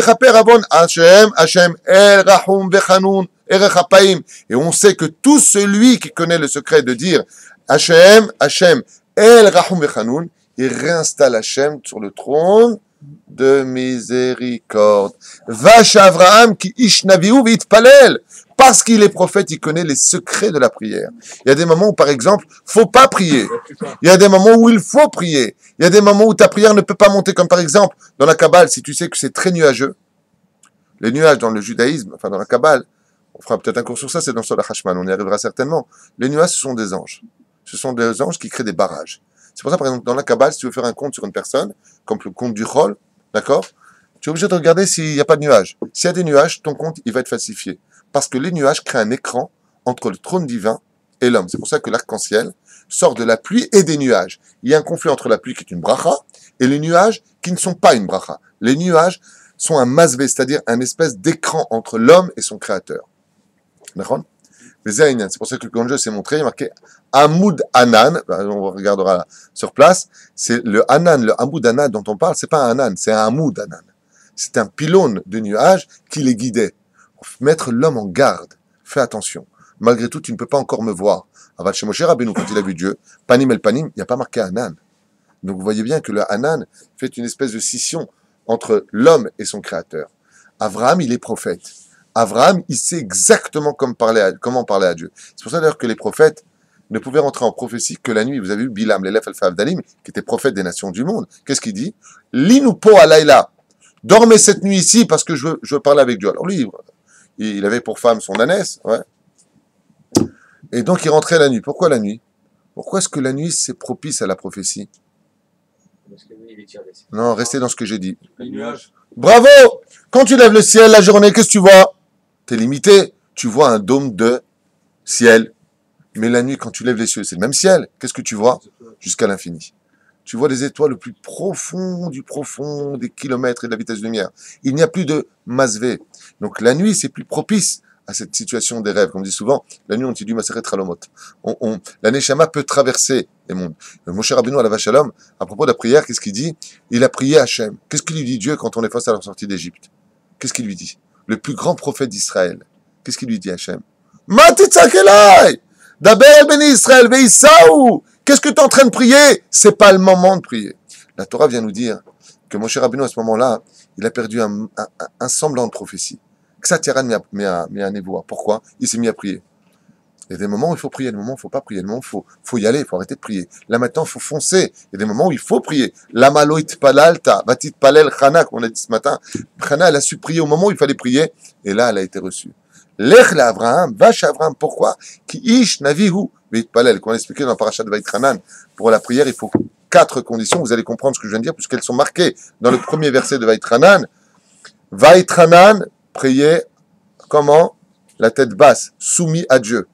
El Rahum Vechanun, Erechapaim. Et on sait que tout celui qui connaît le secret de dire Hachem, El Rahum Vechanun, il réinstalle Hachem sur le trône de miséricorde. Vache Avraham qui ishnaviou vitpalel. Parce qu'il est prophète, il connaît les secrets de la prière. Il y a des moments où, par exemple, faut pas prier. Il y a des moments où il faut prier. Il y a des moments où ta prière ne peut pas monter, comme par exemple, dans la Kabbale, si tu sais que c'est très nuageux. Les nuages dans le judaïsme, enfin dans la Kabbale, on fera peut-être un cours sur ça, c'est dans le Sola Hashman, on y arrivera certainement. Les nuages, ce sont des anges. Ce sont des anges qui créent des barrages. C'est pour ça, par exemple, dans la Kabbale, si tu veux faire un compte sur une personne, comme le compte du Chol, d'accord? Tu es obligé de regarder s'il n'y a pas de nuages. S'il y a des nuages, ton compte, il va être falsifié. Parce que les nuages créent un écran entre le trône divin et l'homme. C'est pour ça que l'arc-en-ciel sort de la pluie et des nuages. Il y a un conflit entre la pluie qui est une bracha et les nuages qui ne sont pas une bracha. Les nuages sont un masvé, c'est-à-dire un espèce d'écran entre l'homme et son créateur. D'accord? C'est pour ça que quand je s'est montré, il y a marqué Hamoud Anan, on regardera sur place, c'est le Anan, le Hamoud Anan dont on parle, c'est pas un Anan, c'est un Hamoud Anan. C'est un pylône de nuages qui les guidait. Pour mettre l'homme en garde, fais attention. Malgré tout, tu ne peux pas encore me voir. Aval chez Moshe Rabbeinu, quand il a vu Dieu, Panim el Panim, il n'y a pas marqué Anan. Donc vous voyez bien que le Anan fait une espèce de scission entre l'homme et son créateur. Abraham, il est prophète. Abraham, il sait exactement comment parler à Dieu. C'est pour ça d'ailleurs que les prophètes ne pouvaient rentrer en prophétie que la nuit. Vous avez vu Bilam, l'élève Alpha Avdalim, qui était prophète des nations du monde. Qu'est-ce qu'il dit? Linupo alayla. Dormez cette nuit ici parce que je veux parler avec Dieu. Alors lui, il avait pour femme son ânesse, ouais. Et donc il rentrait la nuit. Pourquoi la nuit? Pourquoi est-ce que la nuit c'est propice à la prophétie? Parce que lui, il est tiré. Non, restez dans ce que j'ai dit. Les nuages. Bravo! Quand tu lèves le ciel la journée, qu'est-ce que tu vois? T'es limité. Tu vois un dôme de ciel. Mais la nuit, quand tu lèves les cieux, c'est le même ciel. Qu'est-ce que tu vois? Jusqu'à l'infini. Tu vois les étoiles le plus profond du profond des kilomètres et de la vitesse de lumière. Il n'y a plus de masvé. Donc la nuit, c'est plus propice à cette situation des rêves. Comme on dit souvent, la nuit, on dit du Maseret Halomot. La Neshama peut traverser les mondes. Moshe Rabbeinu, Alav Shalom, à propos de la prière, qu'est-ce qu'il dit? Il a prié Hachem. Qu'est-ce qu'il lui dit Dieu quand on est face à la sortie d'Égypte? Qu'est-ce qu'il lui dit? Le plus grand prophète d'Israël. Qu'est-ce qu'il lui dit Hachem? Matitzakelai! Daber ben Israël veisaou! Qu'est-ce que tu es en train de prier? C'est pas le moment de prier. La Torah vient nous dire que Moshe Rabbeinu, à ce moment-là, il a perdu un semblant de prophétie. Ksatiran mi'anevoa. Pourquoi? Il s'est mis à prier. Il y a des moments où il faut prier, des moments où il ne faut pas prier, des moments où il faut y aller, il faut arrêter de prier. Là maintenant, il faut foncer. Il y a des moments où il faut prier. Lamaloit palalta, batit palel chana, comme on a dit ce matin. Chana, elle a su prier au moment où il fallait prier, et là, elle a été reçue. Lech la Abraham, vache Abraham, pourquoi? Ki ish navihu, veit palel, qu'on a expliqué dans la parasha de Vaïtranan. Pour la prière, il faut 4 conditions. Vous allez comprendre ce que je viens de dire, puisqu'elles sont marquées dans le premier verset de Vaïtranan. Vaïtranan, prier, comment? La tête basse, soumis à Dieu.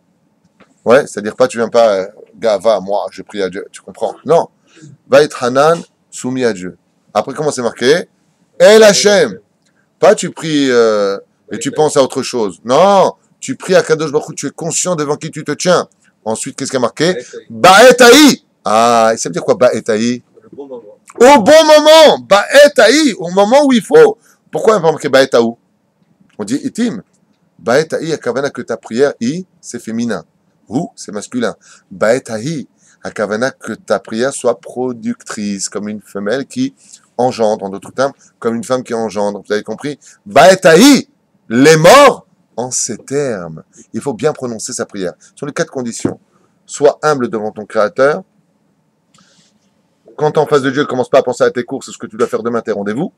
Ouais, c'est-à-dire pas, tu viens pas, gars, va, moi, je prie à Dieu, tu comprends? Non. Vaïtranan, soumis à Dieu. Après, comment c'est marqué? El Hashem. Pas tu pries et tu penses à autre chose. Non, tu pries à Kadosh Baruch Hu, tu es conscient devant qui tu te tiens. Ensuite, qu'est-ce qu'il y a marqué? Ba'et Ba'etaï. Ah, ça veut dire quoi, Ba'etaï? le bon moment. Au bon moment. Ba'etaï. Au moment où il faut. Pourquoi on n'a pas marqué Ba'etaou? On dit itim. Ba'etaï, akavana que ta prière, i, c'est féminin. Ou, c'est masculin. Ba'etaï, akavana que ta prière soit productrice, comme une femelle qui engendre, en d'autres termes, comme une femme qui engendre. Vous avez compris? Ba'etaï, les morts, en ces termes. Il faut bien prononcer sa prière. Ce sont les 4 conditions. Sois humble devant ton Créateur. Quand tu es en face de Dieu, commence pas à penser à tes courses, ce que tu dois faire demain, tes rendez-vous.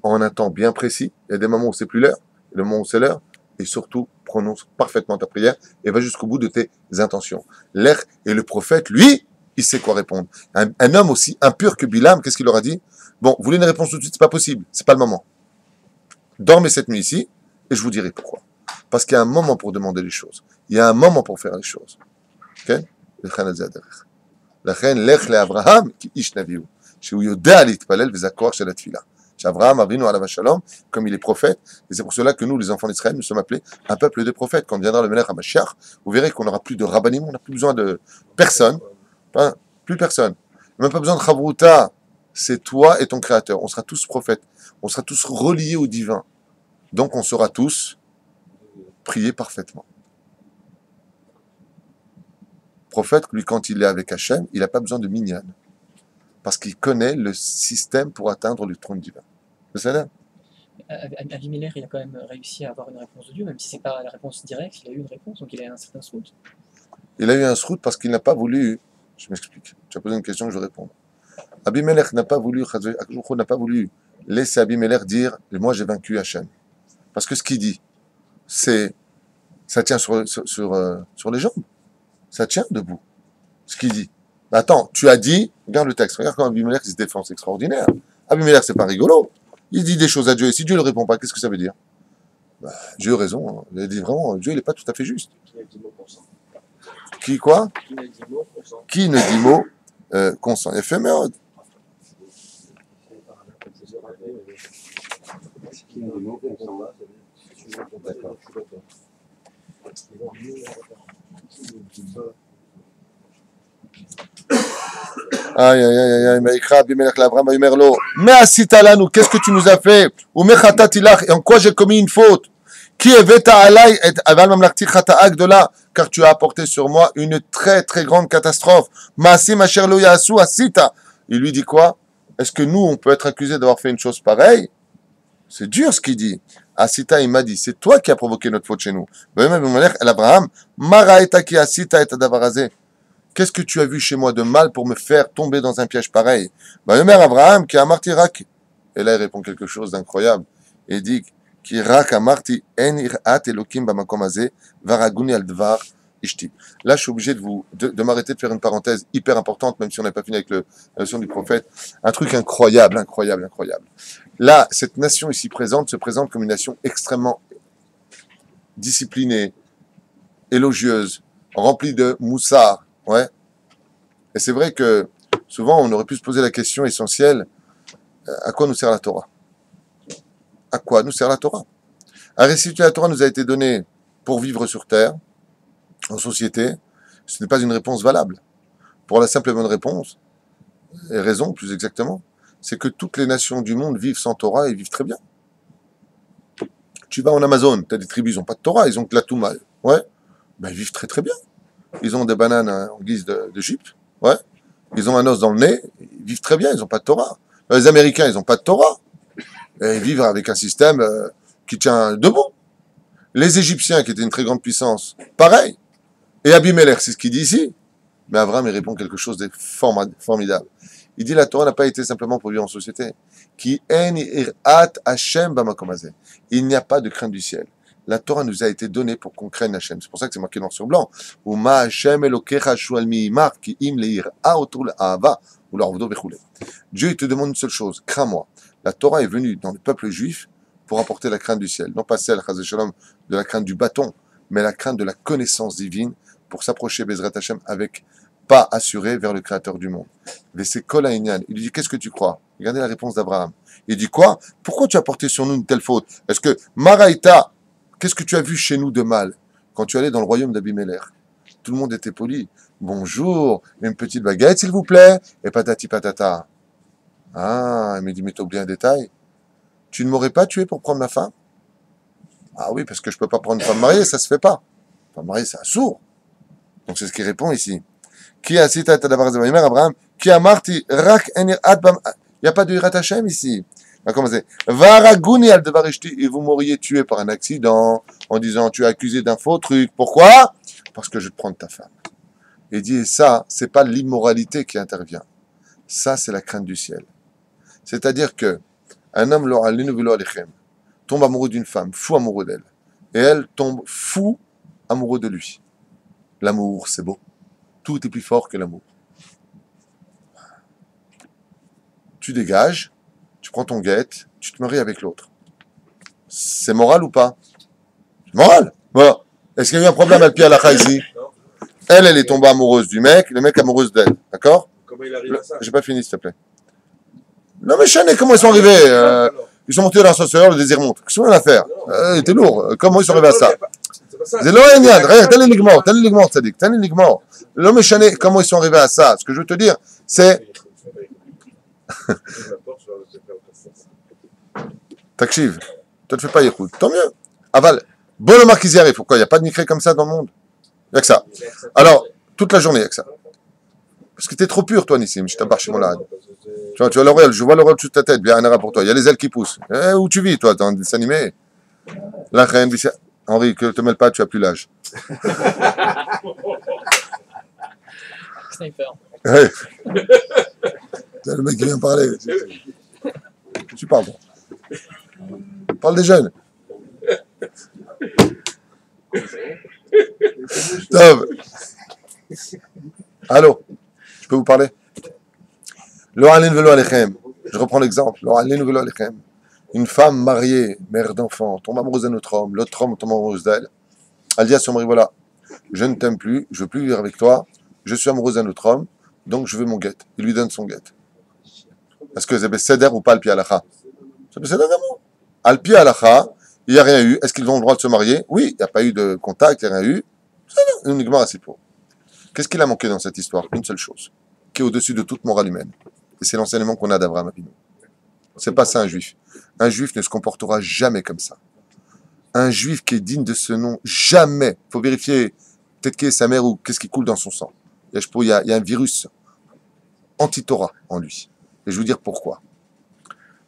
En un temps bien précis. Il y a des moments où c'est plus l'heure, et des moments où c'est l'heure. Et surtout, prononce parfaitement ta prière et va jusqu'au bout de tes intentions. L'air et le prophète, lui, il sait quoi répondre. Un homme aussi impur que Bilam, qu'est-ce qu'il leur a dit? Bon, vous voulez une réponse tout de suite, c'est pas possible, c'est pas le moment. Dormez cette nuit ici, et je vous dirai pourquoi. Parce qu'il y a un moment pour demander les choses. Il y a un moment pour faire les choses. Ok? לכן לך לאברהם כאיש נביאו, שהוא יודע להתפלל וזה הכוח של התפילה. Abraham Avinu alav shalom, comme il est prophète, et c'est pour cela que nous, les enfants d'Israël, nous sommes appelés un peuple de prophètes. Quand viendra le Melech HaMashiach, vous verrez qu'on n'aura plus de rabbanim, on n'a plus besoin de personne, hein, plus personne. Même pas besoin de chavruta, c'est toi et ton Créateur. On sera tous prophètes, on sera tous reliés au divin. Donc on saura tous prier parfaitement. Prophète, lui, quand il est avec Hachem, il n'a pas besoin de minyan, parce qu'il connaît le système pour atteindre le trône divin. C'est ça? Avimelech, il a quand même réussi à avoir une réponse de Dieu, même si c'est pas la réponse directe, il a eu une réponse, donc il a un certain srout. Il a eu un srout parce qu'il n'a pas voulu. Je m'explique. Tu as posé une question, je réponds. Abimelech n'a pas voulu laisser Abimelech dire moi j'ai vaincu Hachem. Parce que ce qu'il dit, ça tient sur les jambes. Ça tient debout. Ce qu'il dit. Attends, tu as dit, regarde le texte, regarde comment Abimelech se défend, c'est extraordinaire. Abimelech, c'est pas rigolo. Il dit des choses à Dieu, et si Dieu ne répond pas, qu'est-ce que ça veut dire? Dieu a raison, hein. Il dit vraiment, Dieu il n'est pas tout à fait juste. Qui n'a dit mot consent? Qui quoi? Qui n'a dit mot consent? Qui ne dit mot consent? Éphémère. Qui n'a dit mot consent? D'accord. Aïe, aïe, aïe, aïe, mais écrit Abimelech l'Abraham, Abimerlo. Mais asita lanu, qu'est-ce que tu nous as fait? Ou mechatat et en quoi j'ai commis une faute? Qui eveta alay et aval mamlakti chata'ak de là, car tu as apporté sur moi une très très grande catastrophe. Maasim asher lo yasu asita. Il lui dit quoi? Est-ce que nous, on peut être accusé d'avoir fait une chose pareille? C'est dur ce qu'il dit. Asita, il m'a dit, c'est toi qui as provoqué notre faute chez nous. Abraham, maraita ki asita et adavarazé. Qu'est-ce que tu as vu chez moi de mal pour me faire tomber dans un piège pareil? Abraham, qui a martirak. Et là, il répond quelque chose d'incroyable. Il dit, ki rak amarti en irat elokim bamakom hazeh, varaguni al dvar ishti. Là, je suis obligé de m'arrêter de faire une parenthèse hyper importante, même si on n'a pas fini avec la notion du prophète. Un truc incroyable, incroyable, incroyable. Là, cette nation ici présente se présente comme une nation extrêmement disciplinée, élogieuse, remplie de moussard. Ouais. Et c'est vrai que souvent, on aurait pu se poser la question essentielle, à quoi nous sert la Torah? À quoi nous sert la Torah? Un récit de la Torah nous a été donné pour vivre sur terre, en société. Ce n'est pas une réponse valable. Pour la simple et bonne réponse, et raison plus exactement, c'est que toutes les nations du monde vivent sans Torah et vivent très bien. Tu vas en Amazon, tu as des tribus, ils n'ont pas de Torah, ils ont que la Touma. Ouais, ben ils vivent très très bien. Ils ont des bananes en guise de jupe, ouais. Ils ont un os dans le nez, ils vivent très bien, ils n'ont pas de Torah. Les Américains, ils n'ont pas de Torah. Et ils vivent avec un système qui tient debout. Les Égyptiens, qui étaient une très grande puissance, pareil. Et Abimelech, c'est ce qu'il dit ici. Mais Abraham, il répond quelque chose de formidable. Il dit la Torah n'a pas été simplement pour vivre en société. Ki en irat Hashem bamakom hazeh. Il n'y a pas de crainte du ciel. La Torah nous a été donnée pour qu'on craigne Hachem. C'est pour ça que c'est marqué noir sur blanc. Uma Hashem elokecha shual mi'imar ki im le'ir'a otul ha'ava ou l'arvdo bechule. Dieu, il te demande une seule chose. Crains-moi. La Torah est venue dans le peuple juif pour apporter la crainte du ciel. Non pas celle, chas v'shalom, de la crainte du bâton, mais la crainte de la connaissance divine pour s'approcher Bezrat Hachem avec pas assuré vers le Créateur du monde. Mais c'est Kol Ha'inyan. Il lui dit, qu'est-ce que tu crois? Regardez la réponse d'Abraham. Il dit quoi? Pourquoi tu as porté sur nous une telle faute? Est-ce que Maraïta, qu'est-ce que tu as vu chez nous de mal quand tu allais dans le royaume d'Abimelech? tout le monde était poli. Bonjour, une petite baguette, s'il vous plaît, et patati patata. Ah, il me dit, mais t'as oublié un détail. Tu ne m'aurais pas tué pour prendre ma femme? Ah oui, parce que je peux pas prendre une femme mariée, ça se fait pas. Femme mariée, c'est un sourd. Donc c'est ce qu'il répond ici. Qui a cité Abraham? Qui a marti rak enir adbam. Il n'y a pas de Hirat Hashem ici. On va commencer. Varaguni al devarishti. Et vous m'auriez tué par un accident en disant tu es accusé d'un faux truc. Pourquoi? Parce que je vais te prendre ta femme. Et dit et ça, c'est pas l'immoralité qui intervient. Ça, c'est la crainte du ciel. C'est-à-dire que un homme tombe amoureux d'une femme, fou amoureux d'elle, et elle tombe fou amoureux de lui. L'amour, c'est beau. Tout est plus fort que l'amour. Tu dégages, tu prends ton guette, tu te maries avec l'autre. C'est moral ou pas? C'est moral. Voilà. Est-ce qu'il y a eu un problème à pied à la ici? Elle est tombée amoureuse du mec, le mec amoureuse d'elle. D'accord? Comment il arrive à ça? J'ai pas fini, s'il te plaît. Non mais Chané, comment ils sont arrivés ils sont montés dans l'ascenseur, le désir monte. Qu'est-ce qu'on a à faire? Il était lourd. Comment ils sont arrivés à ça? C'est l'Orénian. Regarde, t'as l'éligment, Tzadik. T'as l'éligment. L'homme Chané, comment ils sont arrivés à ça? Ce que je veux te dire, c'est... Takshiv. Toi, tu fais pas écoute. Tant mieux. Aval. Bon, le marquis y arrive. Pourquoi? Il n'y a pas de micré comme ça dans le monde. Il n'y a que ça. Alors, toute la journée, il n'y a que ça. Parce que t'es trop pur, toi, Nissim. Je t'embarque chez mon lad. Tu vois l'auréole, je vois l'auréole sur ta tête, bien un ara pour toi. Il y a les ailes qui poussent. Où tu vis, toi, dans un dessin animé? La reine, Henri, que te mêle pas, tu as plus l'âge. Sniper. Ouais. Le mec qui vient parler. Tu parles, toi. Parle des jeunes. Tov. Allô, je peux vous parler? Je reprends l'exemple. Une femme mariée, mère d'enfant, tombe amoureuse d'un autre homme, l'autre homme tombe amoureuse d'elle. Elle dit à son mari, voilà, je ne t'aime plus, je veux plus vivre avec toi, je suis amoureuse d'un autre homme, donc je veux mon guette. Il lui donne son guette. Est-ce que c'est Seder ou pas Al-Pi Halacha? C'est Seder d'amour. Al-Pi Halacha, il n'y a rien eu. Est-ce qu'ils ont le droit de se marier? Oui, il n'y a pas eu de contact, il n'y a rien eu. C'est uniquement assez pour. Qu'est-ce qu'il a manqué dans cette histoire? Une seule chose, qui est au-dessus de toute morale humaine. Et c'est l'enseignement qu'on a d'Abraham Avinu. C'est pas ça un juif. Un juif ne se comportera jamais comme ça. Un juif qui est digne de ce nom, jamais. Il faut vérifier peut-être qui est sa mère ou qu'est-ce qui coule dans son sang. Il y a un virus anti-Torah en lui. Et je vais vous dire pourquoi.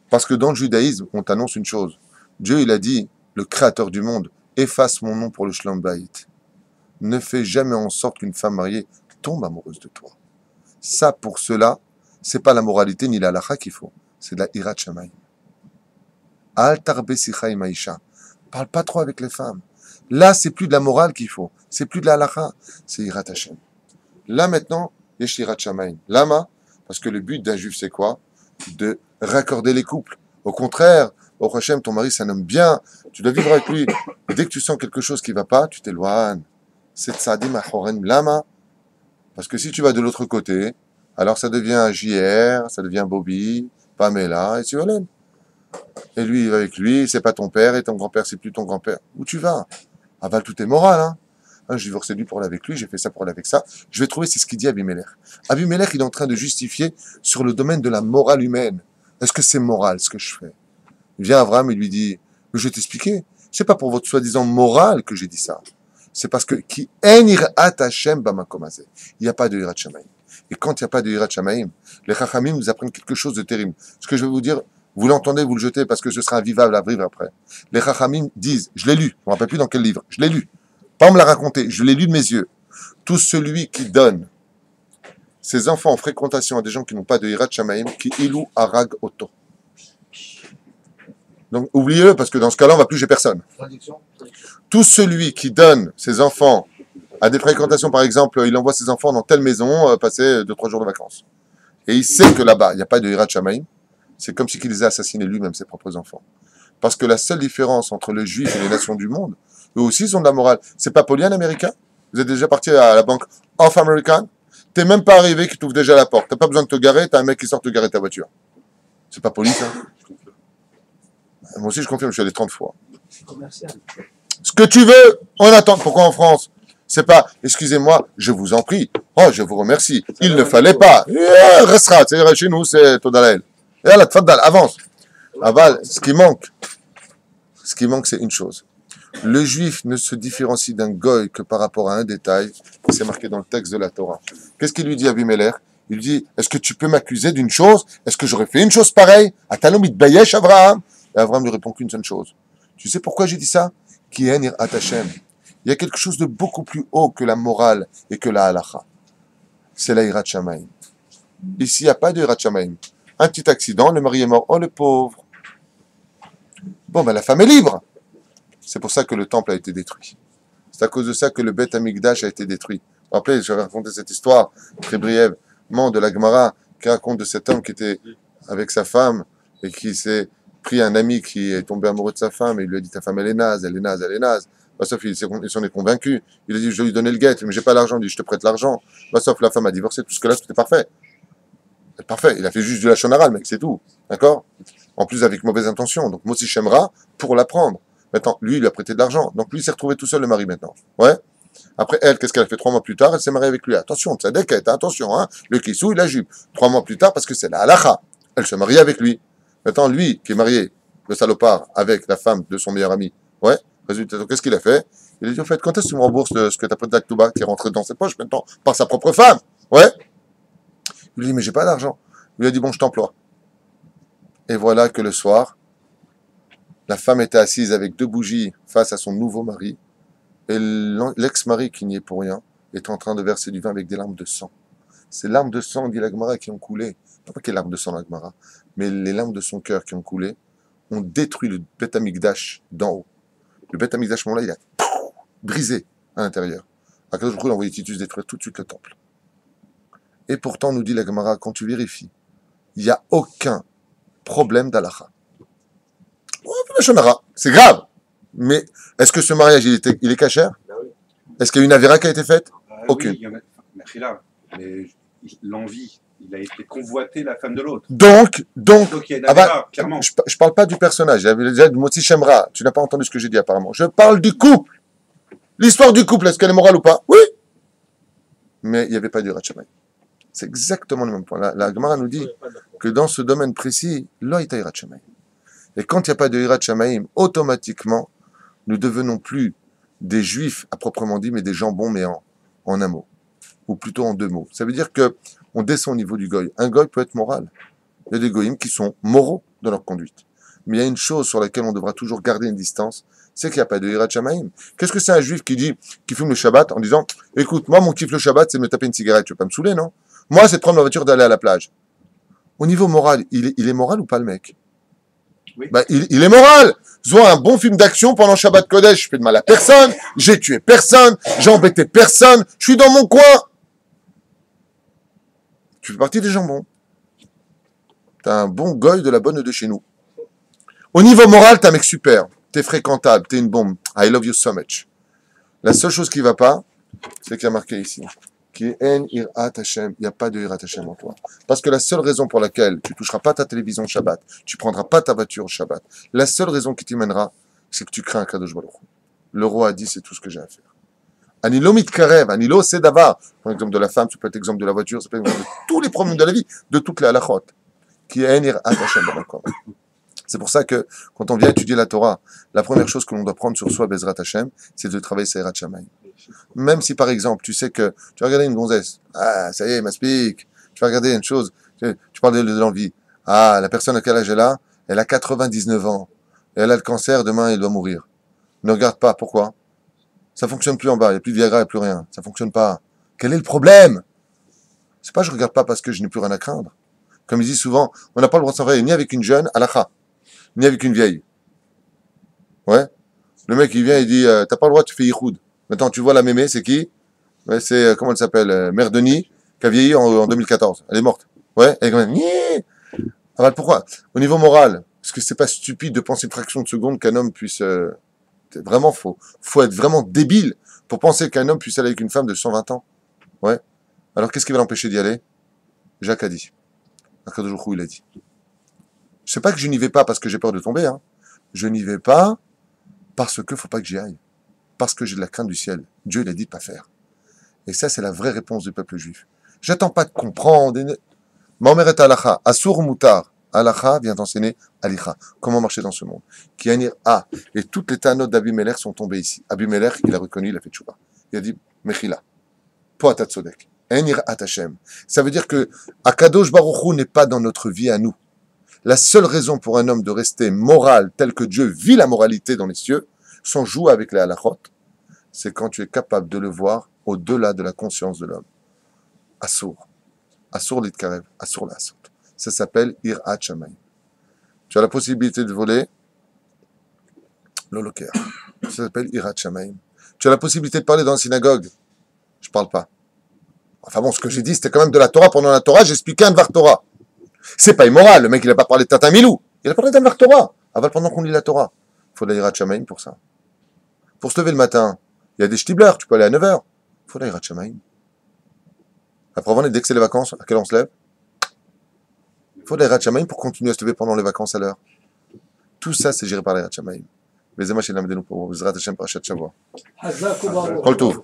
Parce que dans le judaïsme, on t'annonce une chose. Dieu, il a dit, le créateur du monde, efface mon nom pour le Shalom Bayit. Ne fais jamais en sorte qu'une femme mariée tombe amoureuse de toi. Ça, pour cela, c'est pas la moralité ni la halakha qu'il faut. C'est de la hirat shamayim. Al tarbe sicha im haisha. Parle pas trop avec les femmes. Là, c'est plus de la morale qu'il faut. C'est plus de la halakha. C'est hirat Hashem. Là, maintenant, yesh hirat shamayim. Lama, parce que le but d'un juif, c'est quoi? De raccorder les couples. Au contraire, au Hashem, ton mari, c'est un homme bien. Tu dois vivre avec lui. Et dès que tu sens quelque chose qui va pas, tu t'éloignes. C'est tzadim achoren lama. Parce que si tu vas de l'autre côté, alors ça devient JR, ça devient Bobby, Pamela, et tu vois. Et lui, il va avec lui, c'est pas ton père, et ton grand-père, c'est plus ton grand-père. Où tu vas? Aval, tout est moral, hein. J'ai divorcé lui pour aller avec lui, j'ai fait ça pour aller avec ça. Je vais trouver, c'est ce qu'il dit Abimelech. Abimelech, il est en train de justifier sur le domaine de la morale humaine. Est-ce que c'est moral, ce que je fais? Il vient Abraham et lui dit, mais je vais t'expliquer. C'est pas pour votre soi-disant morale que j'ai dit ça. C'est parce que, qui en irat Hashem bamakomazé. Il n'y a pas de hirat shamayim. Et quand il n'y a pas de hirat shamayim, les chachamim nous apprennent quelque chose de terrible. Ce que je vais vous dire, vous l'entendez, vous le jetez parce que ce sera invivable à vivre après. Les chachamim disent, je l'ai lu, je ne me rappelle plus dans quel livre, je l'ai lu. Pas me l'a raconté, je l'ai lu de mes yeux. Tout celui qui donne ses enfants en fréquentation à des gens qui n'ont pas de hirat shamayim, qui ilou arag oto. Donc oubliez-le parce que dans ce cas-là, on ne va plus chez personne. Tout celui qui donne ses enfants à des fréquentations, par exemple, il envoie ses enfants dans telle maison passer 2-3 jours de vacances. Et il sait que là-bas, il n'y a pas de hirat shamayim. C'est comme si il les a assassinés lui-même, ses propres enfants. Parce que la seule différence entre les juifs et les nations du monde, eux aussi, ils ont de la morale. C'est pas poli un américain? Vous êtes déjà parti à la banque Off American? T'es même pas arrivé qu'il t'ouvre déjà la porte. T'as pas besoin de te garer, t'as un mec qui sort te garer ta voiture. C'est pas poli, ça? Moi aussi, je confirme, je suis allé 30 fois. Commercial. Ce que tu veux, on attend. Pourquoi en France? C'est pas, excusez-moi, je vous en prie. Oh, je vous remercie. Il ne fallait pas. Restera. C'est chez nous, c'est Todalael. Et là, tfaddal, avance. Aval, ce qui manque, c'est une chose. Le juif ne se différencie d'un goy que par rapport à un détail. C'est marqué dans le texte de la Torah. Qu'est-ce qu'il lui dit à Abimelech? Il lui dit, est-ce que tu peux m'accuser d'une chose? Est-ce que j'aurais fait une chose pareille? Atalom itbayesh Abraham. Et Abraham lui répond qu'une seule chose. Tu sais pourquoi j'ai dit ça? Ki en irat Hashem. Il y a quelque chose de beaucoup plus haut que la morale et que la halacha. C'est la irat shamayim. Ici, il n'y a pas de irat shamayim. Un petit accident, le mari est mort. Oh, le pauvre. Bon, ben la femme est libre. C'est pour ça que le temple a été détruit. C'est à cause de ça que le Beth Amikdash a été détruit. Vous vous rappelez, j'avais raconté cette histoire très brièvement de la Gemara qui raconte de cet homme qui était avec sa femme et qui s'est pris un ami qui est tombé amoureux de sa femme et il lui a dit ta femme elle est naze, elle est naze, elle est naze. Bah, sauf il s'en est convaincu. Il a dit je vais lui donner le guet, mais j'ai pas l'argent. Il dit je te prête l'argent. Bah, sauf la femme a divorcé. Tout ce que là, tout est parfait. C'est parfait. Il a fait juste du lachonara, le mec, c'est tout. D'accord? En plus avec mauvaise intention. Donc Mossi Shemra pour la prendre. Maintenant, lui, il lui a prêté de l'argent. Donc lui, il s'est retrouvé tout seul le mari maintenant. Ouais. Après, elle, qu'est-ce qu'elle a fait 3 mois plus tard? Elle s'est mariée avec lui. Attention, tzadeket, attention, hein. Le kissou, la jupe. 3 mois plus tard, parce que c'est la halacha. Elle se marie avec lui. Maintenant, lui, qui est marié, le salopard, avec la femme de son meilleur ami. Ouais. Résultat, qu'est-ce qu'il a fait? Il a dit, en fait, quand est-ce que tu me rembourses ce que tu as prêté à Ktouba, qui est rentré dans ses poches maintenant, par sa propre femme? Ouais. Il lui dit, mais j'ai pas d'argent. Il lui a dit, bon, je t'emploie. Et voilà que le soir, la femme était assise avec 2 bougies face à son nouveau mari, et l'ex-mari, qui n'y est pour rien, est en train de verser du vin avec des larmes de sang. Ces larmes de sang, dit la Gemara, qui ont coulé, pas quelles larmes de sang la Gemara, mais les larmes de son cœur qui ont coulé, ont détruit le Beth Amikdash d'en haut. Le Beth Amikdash, là, il a brisé à l'intérieur. À quel jour il a envoyé Titus détruire tout de suite le temple. Et pourtant, nous dit la Gemara, quand tu vérifies, il n'y a aucun problème d'Alacha. C'est grave. Mais est-ce que ce mariage, il est cachère? Est-ce qu'il y a une avéra qui a été faite? Aucune. Oui, il y en a, mais l'envie, il a été convoité la femme de l'autre. Donc, il y a une avéra, clairement. je parle pas du personnage. J'avais déjà du Motsi Shemra. Tu n'as pas entendu ce que j'ai dit apparemment. Je parle du couple. L'histoire du couple, est-ce qu'elle est morale ou pas? Oui. Mais il n'y avait pas du Ratchamay. C'est exactement le même point. La Gemara nous dit que dans ce domaine précis, là, il y a Ratchamay. Et quand il n'y a pas de Hirat Shamaim, automatiquement, nous devenons plus des juifs à proprement dit, mais des jambons, mais en un mot. Ou plutôt en 2 mots. Ça veut dire que on descend au niveau du goy. Un goy peut être moral. Il y a des goyim qui sont moraux dans leur conduite. Mais il y a une chose sur laquelle on devra toujours garder une distance, c'est qu'il n'y a pas de Hirat Shamaim. Qu'est-ce que c'est un juif qui fume le Shabbat en disant, écoute, moi, mon kiff le Shabbat, c'est de me taper une cigarette. Tu veux pas me saouler, non? Moi, c'est de prendre ma voiture d'aller à la plage. Au niveau moral, il est moral ou pas, le mec? Oui. Bah, il est moral. Soit un bon film d'action pendant Shabbat Kodesh, je fais de mal à personne, j'ai tué personne, j'ai embêté personne, je suis dans mon coin. Tu fais partie des jambons. T'as un bon goy de la bonne de chez nous. Au niveau moral, t'es un mec super. T'es fréquentable, t'es une bombe. I love you so much. La seule chose qui va pas, c'est qu'il y a marqué ici. Qui est En Irat Hashem. Il n'y a pas de Irat Hashem en toi. Parce que la seule raison pour laquelle tu toucheras pas ta télévision au Shabbat, tu prendras pas ta voiture au Shabbat, la seule raison qui t'y mènera, c'est que tu crains un Kadosh Baruch Hu. Le roi a dit, c'est tout ce que j'ai à faire. Anilo mitkarev, Anilo c'est davar. Par exemple de la femme, ça peut être exemple de la voiture, ça peut être exemple de tous les problèmes de la vie, de toutes les halachot. Qui est En Irat Hashem. C'est pour ça que, quand on vient étudier la Torah, la première chose que l'on doit prendre sur soi, Bezrat Hashem, c'est de travailler sa Irat Shamayim. Même si, par exemple, tu sais que tu vas regarder une gonzesse, ah, ça y est, m'aspique. Tu vas regarder une chose, tu parles de l'envie. Ah, la personne à quel âge elle a 99 ans. Et elle a le cancer, demain, elle doit mourir. Ne regarde pas, pourquoi? Ça fonctionne plus en bas, il n'y a plus de Viagra, il n'y a plus rien. Ça fonctionne pas. Quel est le problème? C'est pas je regarde pas parce que je n'ai plus rien à craindre. Comme ils disent souvent, on n'a pas le droit de s'envoyer ni avec une jeune, halakha, ni avec une vieille. Ouais. Le mec, il vient, il dit, t'as pas le droit, tu fais yichoud. Maintenant, tu vois la mémé, c'est qui? Ouais, c'est, comment elle s'appelle? Mère Denis, qui a vieilli en 2014. Elle est morte. Ouais, elle est quand même, ah, pourquoi? Au niveau moral, est-ce que c'est pas stupide de penser une fraction de seconde qu'un homme puisse, c'est vraiment faux. Faut être vraiment débile pour penser qu'un homme puisse aller avec une femme de 120 ans. Ouais. Alors, qu'est-ce qui va l'empêcher d'y aller? Jacques a dit. Akadosh Baruch Hu, il a dit. Je sais pas que je n'y vais pas parce que j'ai peur de tomber, hein. Je n'y vais pas parce que faut pas que j'y aille. Parce que j'ai de la crainte du ciel. Dieu, il a dit de pas faire. Et ça, c'est la vraie réponse du peuple juif. J'attends pas de comprendre. Ma'omer et halacha, asur mutar. Halacha vient enseigner alicha. Comment marcher dans ce monde. Qui anir a. Et toutes les tanotes d'Abimelech sont tombées ici. Abimelech, il a reconnu, il a fait tchouba. Il a dit, Mechila. Po atatzodek. Enir atachem. Ça veut dire que Akadosh Baruch Hu n'est pas dans notre vie à nous. La seule raison pour un homme de rester moral tel que Dieu vit la moralité dans les cieux, sans jouer avec les halachot, c'est quand tu es capable de le voir au-delà de la conscience de l'homme. Assour. Assour l'itkarev. Assour l'assour. Ça s'appelle Irat Shamayim. Tu as la possibilité de voler l'holoker. Ça s'appelle Irat Shamayim. Tu as la possibilité de parler dans la synagogue. Je parle pas. Enfin bon, ce que j'ai dit, c'était quand même de la Torah. Pendant la Torah, j'expliquais un Dvar Torah. C'est pas immoral. Le mec, il a pas parlé de Tata Milou. Il a parlé d'un Dvar Torah. Avant, pendant qu'on lit la Torah. Il faut de l'Irat Shamayim pour ça. Pour se lever le matin, il y a des shtiblers. Tu peux aller à 9h. Il faut de l'Irat Shamayim. Après, avant, dès que c'est les vacances, à quelle heure on se lève? Il faut de l'Irat Shamayim pour continuer à se lever pendant les vacances à l'heure. Tout ça, c'est géré par l'Irat Shamayim. Les Zema Shem Lamdenu pour Bezrat Hashem Parashat Shavua. Kol Tov.